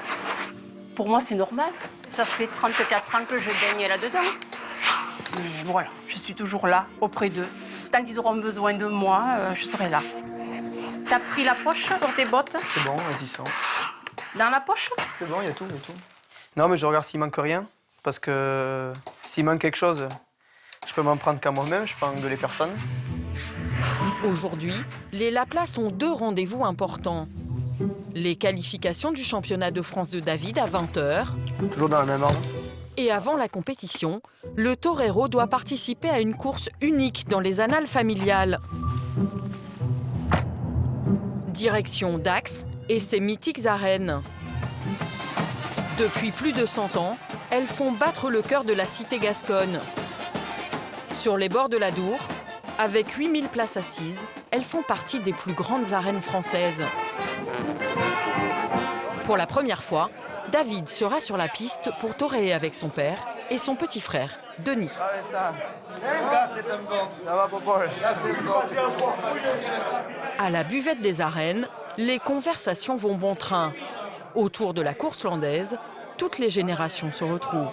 Pour moi, c'est normal. Ça fait 34 ans que je baigne là-dedans. Mais voilà, je suis toujours là, auprès d'eux. Tant qu'ils auront besoin de moi, je serai là. T'as pris la poche pour tes bottes? C'est bon, vas-y, ça. Dans la poche? C'est bon, il y a tout, Non, mais je regarde s'il manque rien. Parce que s'il manque quelque chose, je peux m'en prendre qu'à moi-même, je peux engueuler personne. Aujourd'hui, les Laplace ont 2 rendez-vous importants. Les qualifications du championnat de France de David à 20 h. Toujours dans le même ordre. Et avant la compétition, le torero doit participer à une course unique dans les annales familiales. Direction Dax et ses mythiques arènes. Depuis plus de 100 ans, elles font battre le cœur de la cité gasconne. Sur les bords de la Dour, avec 8000 places assises, elles font partie des plus grandes arènes françaises. Pour la première fois, David sera sur la piste pour toréer avec son père et son petit frère, Denis. Ça va, Popol. Ça, c'est bon. À la buvette des arènes, les conversations vont bon train. Autour de la course landaise, toutes les générations se retrouvent.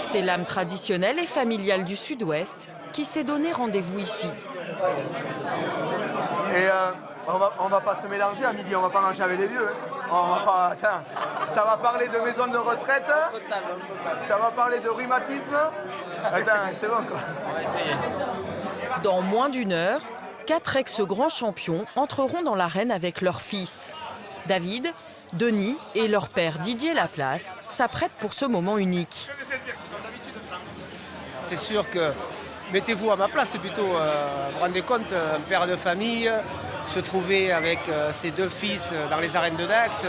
C'est l'âme traditionnelle et familiale du Sud-Ouest qui s'est donné rendez-vous ici. Et on va pas se mélanger à midi, on va pas manger avec les vieux. On va pas. Attends, ça va parler de maison de retraite. Ça va parler de rhumatisme. Attends, c'est bon quoi. On va essayer. Dans moins d'une heure, 4 ex-grands champions entreront dans l'arène avec leurs fils. David, Denis et leur père Didier Laplace s'apprêtent pour ce moment unique. C'est sûr que, mettez-vous à ma place plutôt, vous vous rendez compte, un père de famille, se trouver avec ses 2 fils dans les arènes de Dax,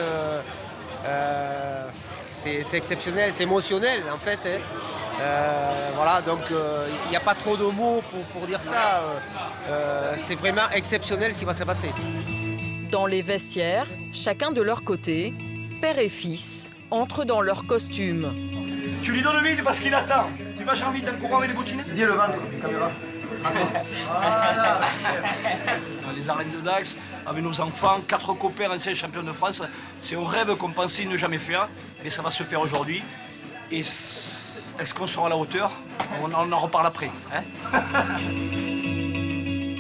c'est exceptionnel, c'est émotionnel en fait. Voilà, donc il n'y a pas trop de mots pour dire ça. C'est vraiment exceptionnel ce qui va se passer. Dans les vestiaires, chacun de leur côté, père et fils, entrent dans leur costume. Tu lui donnes vite parce qu'il attend. Tu vas vite en courant avec les bottines. Dis le ventre, caméra. Voilà. Les arènes de Dax, avec nos enfants, 4 copains anciens champions de France, c'est un rêve qu'on pensait ne jamais faire, mais ça va se faire aujourd'hui. Et est-ce qu'on sera à la hauteur? On en reparle après. Hein.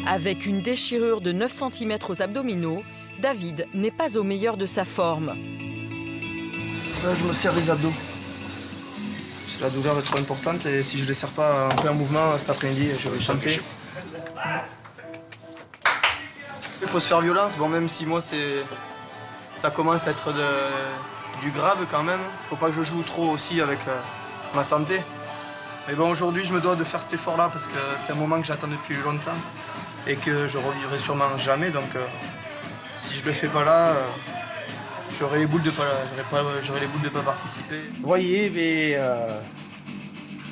Avec une déchirure de 9 cm aux abdominaux, David n'est pas au meilleur de sa forme. Là, je me serre les abdos. Parce que la douleur est trop importante et si je ne les serre pas en plein mouvement cet après-midi, je vais chanter. Il faut se faire violence, bon, même si moi ça commence à être du grave quand même. Il ne faut pas que je joue trop aussi avec ma santé. Mais bon, aujourd'hui, je me dois de faire cet effort-là parce que c'est un moment que j'attends depuis longtemps et que je revivrai sûrement jamais. Donc, si je le fais pas là, j'aurai les boules de pas participer. Vous voyez, mais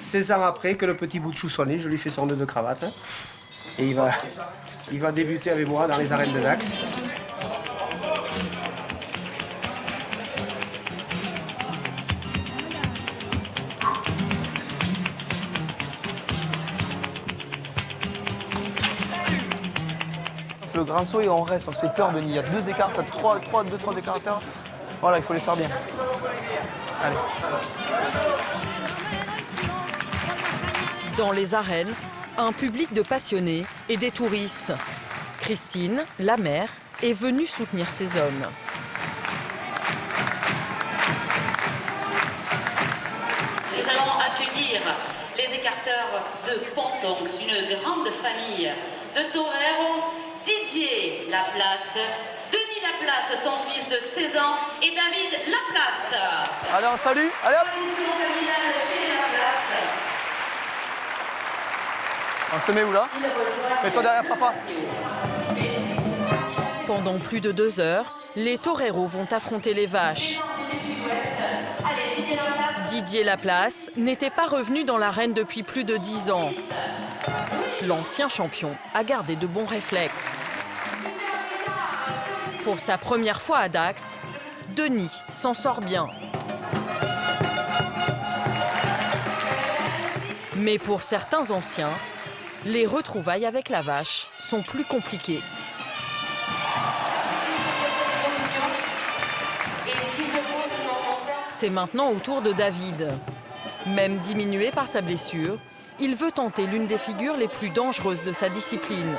16 ans après que le petit bout de chou soit né, je lui fais son nœud de cravate. Hein, et il va débuter avec moi dans les arènes de Dax. Le grand saut et on reste, on se fait peur, Denis. Il y a 2 écarts, t'as 3 écarts à faire. Voilà, il faut les faire bien. Allez. Dans les arènes, un public de passionnés et des touristes. Christine, la mère, est venue soutenir ces hommes. Nous allons accueillir les écarteurs de Pontonx, une grande famille de toreros. Didier Laplace, Denis Laplace, son fils de 16 ans, et David Laplace. Allez, on salue, allez hop. On se met où là? Mets-toi derrière papa. Pendant plus de 2 heures, les toreros vont affronter les vaches. Didier Laplace n'était pas revenu dans l'arène depuis plus de 10 ans. L'ancien champion a gardé de bons réflexes. Pour sa première fois à Dax, Denis s'en sort bien. Mais pour certains anciens, les retrouvailles avec la vache sont plus compliquées. C'est maintenant au tour de David. Même diminué par sa blessure, il veut tenter l'une des figures les plus dangereuses de sa discipline.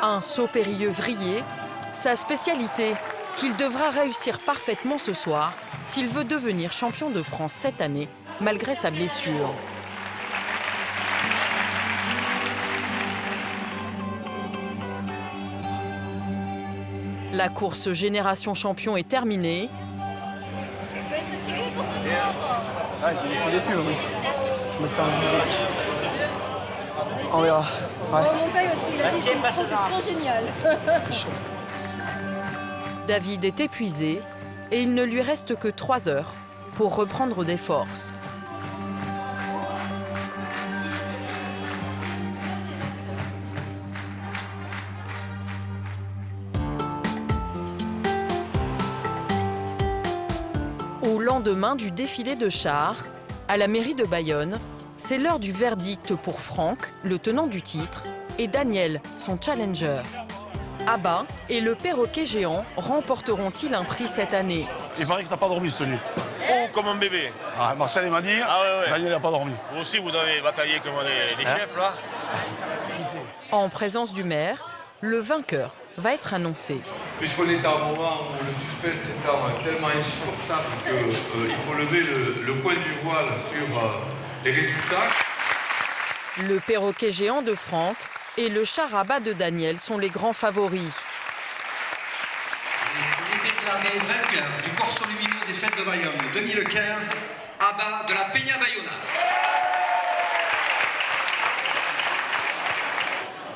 Un saut périlleux vrillé, sa spécialité, qu'il devra réussir parfaitement ce soir s'il veut devenir champion de France cette année, malgré sa blessure. La course Génération Champion est terminée. Tu vas être fatigué pour ce soir, toi. Ouais, j'ai laissé des pubs, oui. Je me sens on verra. Ouais. Mon père, il a dit que c'était trop génial. C'est chaud. David est épuisé et il ne lui reste que 3 heures pour reprendre des forces. Au lendemain du défilé de chars, à la mairie de Bayonne, c'est l'heure du verdict pour Franck, le tenant du titre, et Daniel, son challenger. Abba et le perroquet géant remporteront-ils un prix cette année? Il paraît que t'as pas dormi cette nuit. Oh, comme un bébé. Ah, Marcel m'a dit, Daniel n'a pas dormi. Vous aussi, vous avez bataillé comme les chefs, là. En présence du maire, le vainqueur va être annoncé. Puisqu'on est à un moment où le suspense étant tellement insupportable qu'il faut lever le coin du voile sur les résultats. Le perroquet géant de Franck et le char à bas de Daniel sont les grands favoris. Il est déclaré vainqueur du Corso Lumino des Fêtes de Bayonne 2015 à bas de la Peña Bayona.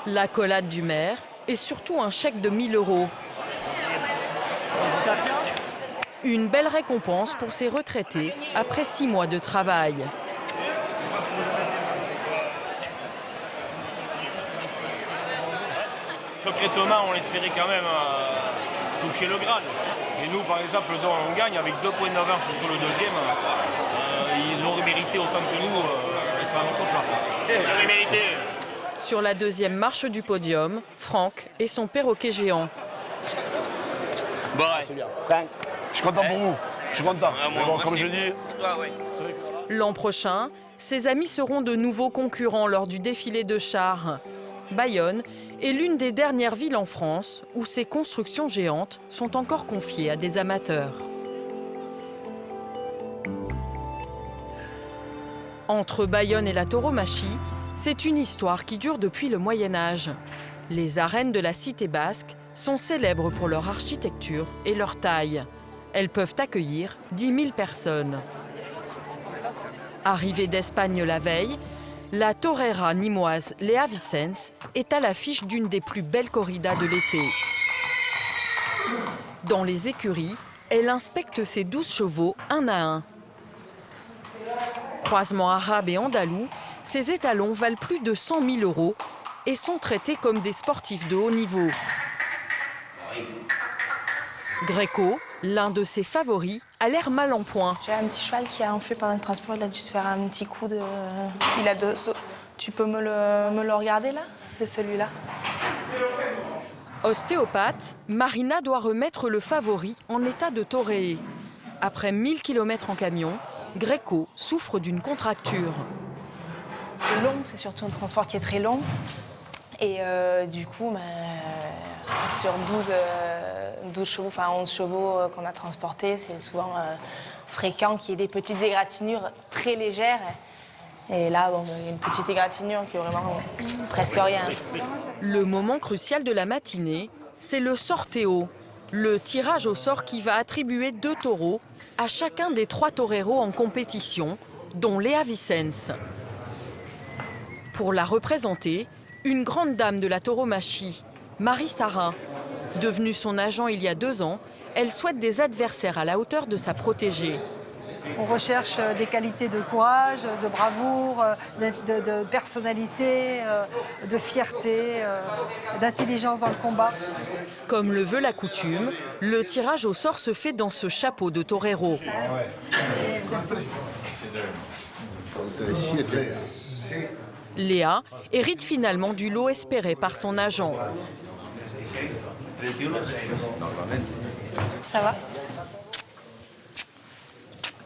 L'accolade du maire et surtout un chèque de 1 000 €. Une belle récompense pour ces retraités après 6 mois de travail. Concrètement, on espérait quand même toucher le Graal. Et nous, par exemple, dont on gagne avec 2 points d'avance sur le deuxième, ils auraient mérité autant que nous être à notre place. Ils auraient mérité. Sur la deuxième marche du podium, Franck et son perroquet géant. Bon, c'est bien. Je suis content pour vous. Je suis content. Mais bon, comme je dis, L'an prochain, ses amis seront de nouveaux concurrents lors du défilé de chars. Bayonne est l'une des dernières villes en France où ces constructions géantes sont encore confiées à des amateurs. Entre Bayonne et la tauromachie, c'est une histoire qui dure depuis le Moyen-Âge. Les arènes de la cité basque sont célèbres pour leur architecture et leur taille. Elles peuvent accueillir 10 000 personnes. Arrivée d'Espagne la veille, la torera nîmoise Léa Vicens est à l'affiche d'une des plus belles corridas de l'été. Dans les écuries, elle inspecte ses 12 chevaux un à un. Croisement arabe et andalou, ces étalons valent plus de 100 000 € et sont traités comme des sportifs de haut niveau. Greco, l'un de ses favoris, a l'air mal en point. J'ai un petit cheval qui a enflé pendant le transport, il a dû se faire un petit coup de... Il a deux... Tu peux me le regarder là? C'est celui-là. Ostéopathe, Marina doit remettre le favori en état de toréer. Après 1000 km en camion, Greco souffre d'une contracture. C'est long, c'est surtout un transport qui est très long. Et du coup, sur 12 chevaux, enfin 11 chevaux qu'on a transportés, c'est souvent fréquent qu'il y ait des petites égratignures très légères. Et là, bon, il y a une petite égratignure qui est vraiment presque rien. Le moment crucial de la matinée, c'est le sorteo, le tirage au sort qui va attribuer 2 taureaux à chacun des 3 toreros en compétition, dont Léa Vicens. Pour la représenter, une grande dame de la tauromachie, Marie Sarin. Devenue son agent il y a 2 ans, elle souhaite des adversaires à la hauteur de sa protégée. On recherche des qualités de courage, de bravoure, de personnalité, de fierté, d'intelligence dans le combat. Comme le veut la coutume, le tirage au sort se fait dans ce chapeau de torero. Léa hérite finalement du lot espéré par son agent. Ça va?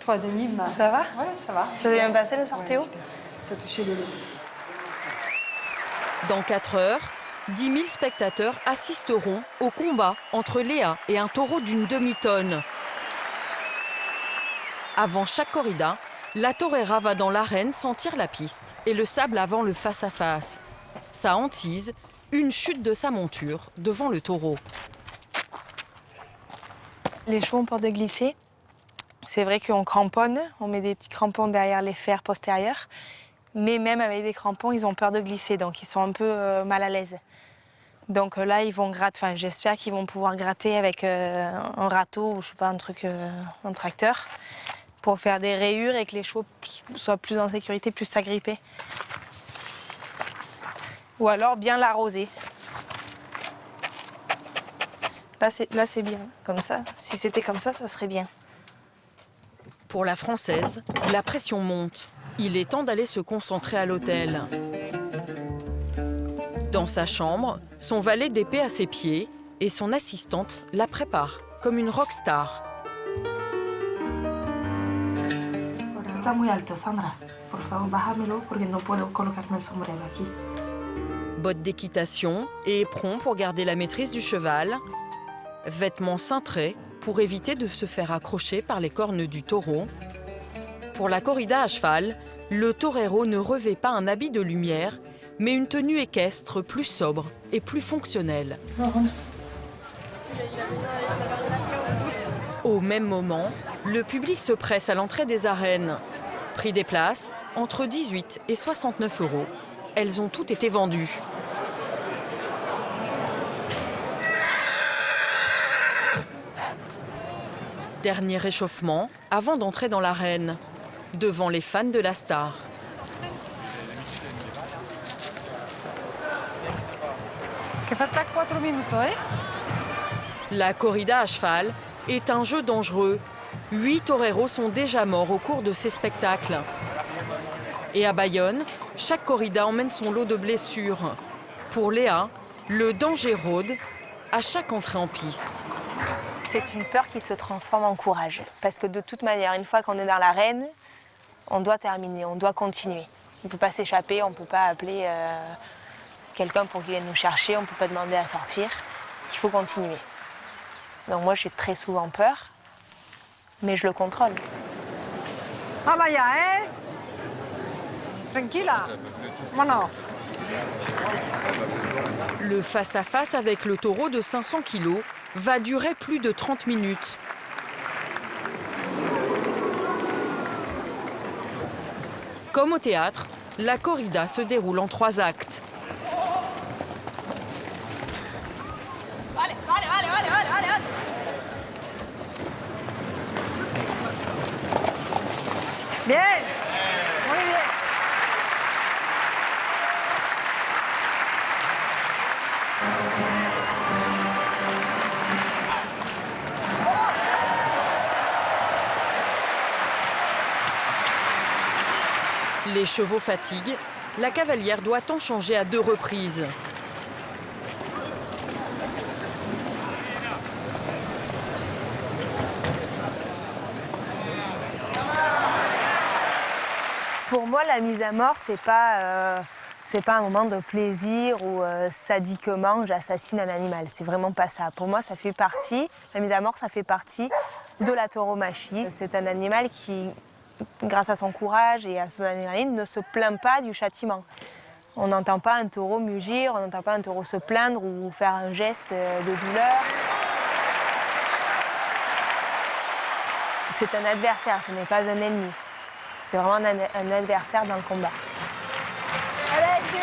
3,5. Ça va? Ouais, ça va. Ça s'est bien passé le sorteo? T'as touché le lot. Dans 4 heures, 10 000 spectateurs assisteront au combat entre Léa et un taureau d'une demi-tonne. Avant chaque corrida, la torera va dans l'arène sentir la piste et le sable avant le face-à-face. Sa hantise, une chute de sa monture devant le taureau. Les chevaux ont peur de glisser. C'est vrai qu'on cramponne, on met des petits crampons derrière les fers postérieurs. Mais même avec des crampons, ils ont peur de glisser, donc ils sont un peu mal à l'aise. Donc là, ils vont gratter, enfin j'espère qu'ils vont pouvoir gratter avec un râteau ou je sais pas, un truc, un tracteur, pour faire des rayures et que les chevaux soient plus en sécurité, plus s'agripper. Ou alors bien l'arroser. Là, c'est bien, comme ça. Si c'était comme ça serait bien. Pour la Française, la pression monte. Il est temps d'aller se concentrer à l'hôtel. Dans sa chambre, son valet d'épée à ses pieds et son assistante la prépare comme une rockstar. Está muy alto, Sandra. Por favor, bájamelo porque no puedo colocarme el sombrero aquí. Bottes d'équitation et éperons pour garder la maîtrise du cheval. Vêtements cintrés pour éviter de se faire accrocher par les cornes du taureau. Pour la corrida à cheval, le torero ne revêt pas un habit de lumière, mais une tenue équestre plus sobre et plus fonctionnelle. Au même moment, le public se presse à l'entrée des arènes. Prix des places, entre 18 et 69 €. Elles ont toutes été vendues. Dernier réchauffement avant d'entrer dans l'arène, devant les fans de la star. La corrida à cheval est un jeu dangereux. 8 toreros sont déjà morts au cours de ces spectacles. Et à Bayonne, chaque corrida emmène son lot de blessures. Pour Léa, le danger rôde à chaque entrée en piste. C'est une peur qui se transforme en courage. Parce que de toute manière, une fois qu'on est dans l'arène, on doit terminer, on doit continuer. On ne peut pas s'échapper, on ne peut pas appeler quelqu'un pour qu'il vienne nous chercher, on ne peut pas demander à sortir. Il faut continuer. Donc moi, j'ai très souvent peur, mais je le contrôle. Ah Maya, hein? Tranquilla. Bueno. Le face-à-face avec le taureau de 500 kg va durer plus de 30 minutes. Comme au théâtre, la corrida se déroule en 3 actes. Bien. Muy bien. Les chevaux fatiguent, la cavalière doit en changer à 2 reprises. Pour moi, la mise à mort, c'est pas un moment de plaisir où sadiquement j'assassine un animal. C'est vraiment pas ça. Pour moi, ça fait partie, la mise à mort, ça fait partie de la tauromachie. C'est un animal qui, grâce à son courage et à son adrénaline, ne se plaint pas du châtiment. On n'entend pas un taureau mugir, on n'entend pas un taureau se plaindre ou faire un geste de douleur. C'est un adversaire, ce n'est pas un ennemi. C'est vraiment un adversaire dans le combat. Elle a été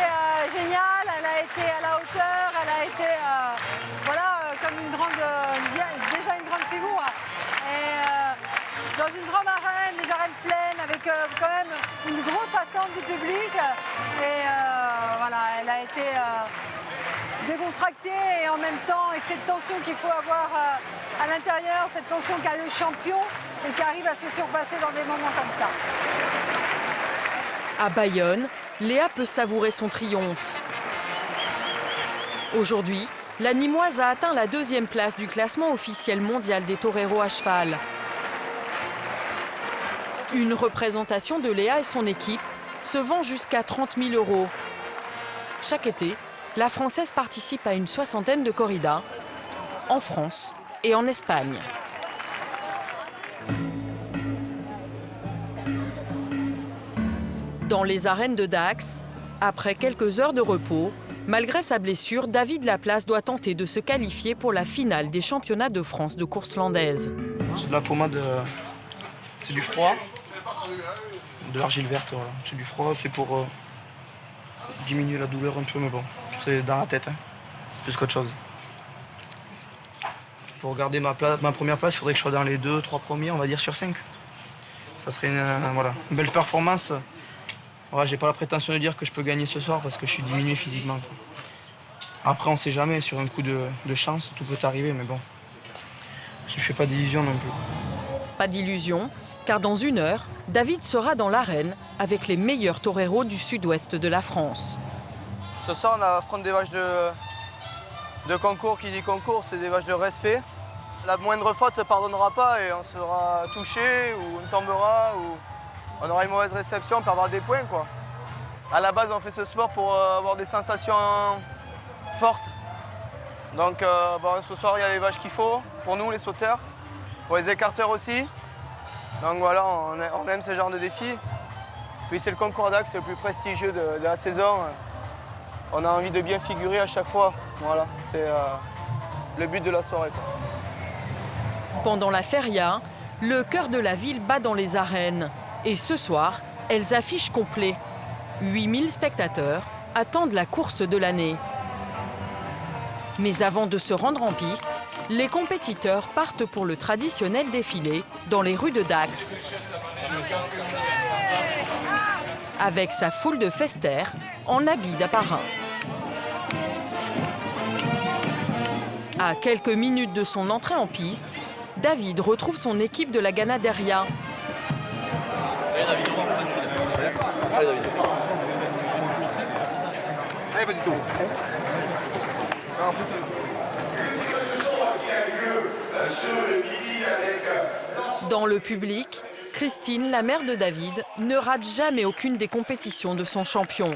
géniale, elle a été à la hauteur, elle a été comme déjà une grande figure. Et dans une grande arène, les arènes pleines, avec quand même une grosse attente du public. Et elle a été décontractée et en même temps avec cette tension qu'il faut avoir à l'intérieur, cette tension qu'a le champion et qui arrive à se surpasser dans des moments comme ça. À Bayonne, Léa peut savourer son triomphe. Aujourd'hui, la Nîmoise a atteint la 2e place du classement officiel mondial des toreros à cheval. Une représentation de Léa et son équipe se vend jusqu'à 30 000 €. Chaque été, la Française participe à une 60aine de corridas, en France et en Espagne. Dans les arènes de Dax, après quelques heures de repos, malgré sa blessure, David Laplace doit tenter de se qualifier pour la finale des championnats de France de course landaise. C'est de la pommade, c'est du froid, de l'argile verte, voilà. C'est du froid, c'est pour diminuer la douleur un peu, mais bon, c'est dans la tête, plus qu'autre chose. Pour garder ma première place, il faudrait que je sois dans les 2-3 premiers, on va dire, sur 5. Ça serait une belle performance. Ouais, j'ai pas la prétention de dire que je peux gagner ce soir parce que je suis diminué physiquement. Après, on sait jamais, sur un coup de chance, tout peut arriver, mais bon, je fais pas d'illusions non plus. Pas d'illusion, car dans 1 heure, David sera dans l'arène avec les meilleurs toreros du sud-ouest de la France. Ce soir, on affronte des vaches de concours. Qui dit concours, c'est des vaches de respect. La moindre faute ne pardonnera pas et on sera touché ou on tombera ou on aura une mauvaise réception, on perdra des points, quoi. À la base, on fait ce sport pour avoir des sensations fortes. Donc ce soir, il y a les vaches qu'il faut, pour nous, les sauteurs, pour les écarteurs aussi. Donc voilà, on aime ce genre de défi. Puis c'est le concours d'Axe, c'est le plus prestigieux de la saison. On a envie de bien figurer à chaque fois. Voilà, c'est le but de la soirée, quoi. Pendant la feria, le cœur de la ville bat dans les arènes. Et ce soir, elles affichent complet. 8000 spectateurs attendent la course de l'année. Mais avant de se rendre en piste, les compétiteurs partent pour le traditionnel défilé dans les rues de Dax. Avec sa foule de festers en habits d'apparat. À quelques minutes de son entrée en piste, David retrouve son équipe de la Ganaderia. Allez David. Allez petit tour. Dans le public, Christine, la mère de David, ne rate jamais aucune des compétitions de son champion.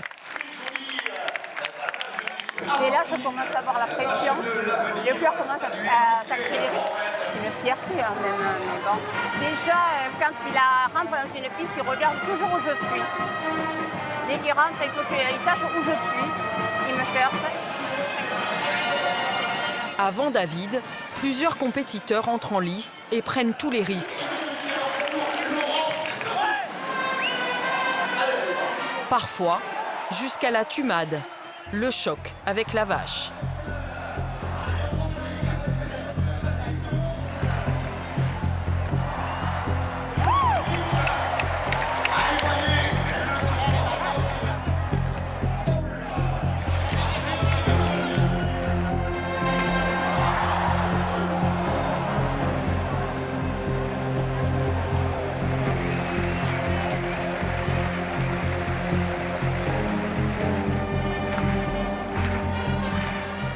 Et là, je commence à avoir la pression, le cœur commence à s'accélérer. C'est une fierté hein, même, mais bon. Déjà, quand il rentre dans une piste, il regarde toujours où je suis. Dès qu'il rentre, il faut qu'il sache où je suis. Il me cherche. Avant David, plusieurs compétiteurs entrent en lice et prennent tous les risques. Parfois, jusqu'à la tumade, le choc avec la vache.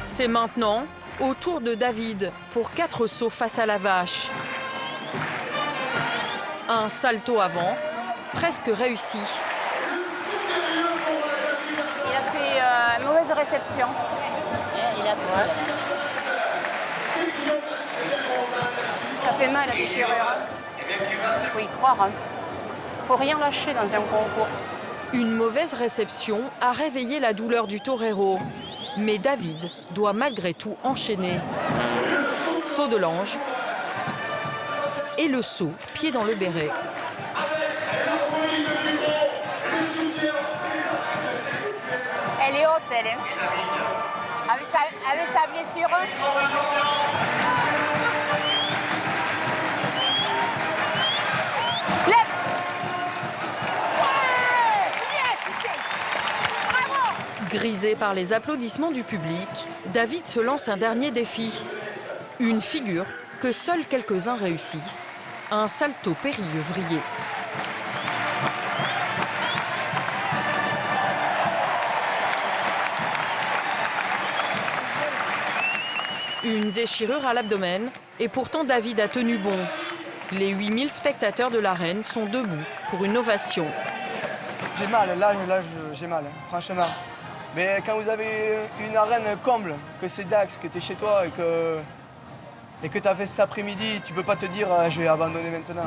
C'est maintenant au tour de David pour 4 sauts face à la vache. Un salto avant, presque réussi. Il a fait une mauvaise réception. Il a Ça fait mal la déchirure. Il faut y croire. Il ne faut rien lâcher dans un concours. Une mauvaise réception a réveillé la douleur du torero. Mais David doit malgré tout enchaîner. Saut de l'ange et le saut pied dans le béret. Elle est haute, elle est. Avec sa blessure. Lève. Grisé par les applaudissements du public, David se lance un dernier défi. Une figure que seuls quelques-uns réussissent, un salto périlleux vrillé. Une déchirure à l'abdomen, et pourtant David a tenu bon. Les 8000 spectateurs de l'arène sont debout pour une ovation. J'ai mal, là j'ai mal, franchement. Mais quand vous avez une arène comble, que c'est Dax, que tu es chez toi et que tu as fait cet après-midi, tu peux pas te dire je vais abandonner maintenant.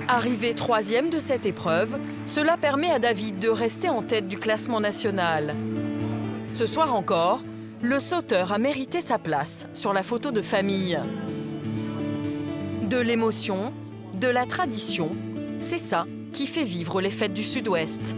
Arrivé 3e de cette épreuve, cela permet à David de rester en tête du classement national. Ce soir encore, le sauteur a mérité sa place sur la photo de famille. De l'émotion, de la tradition, c'est ça qui fait vivre les fêtes du Sud-Ouest.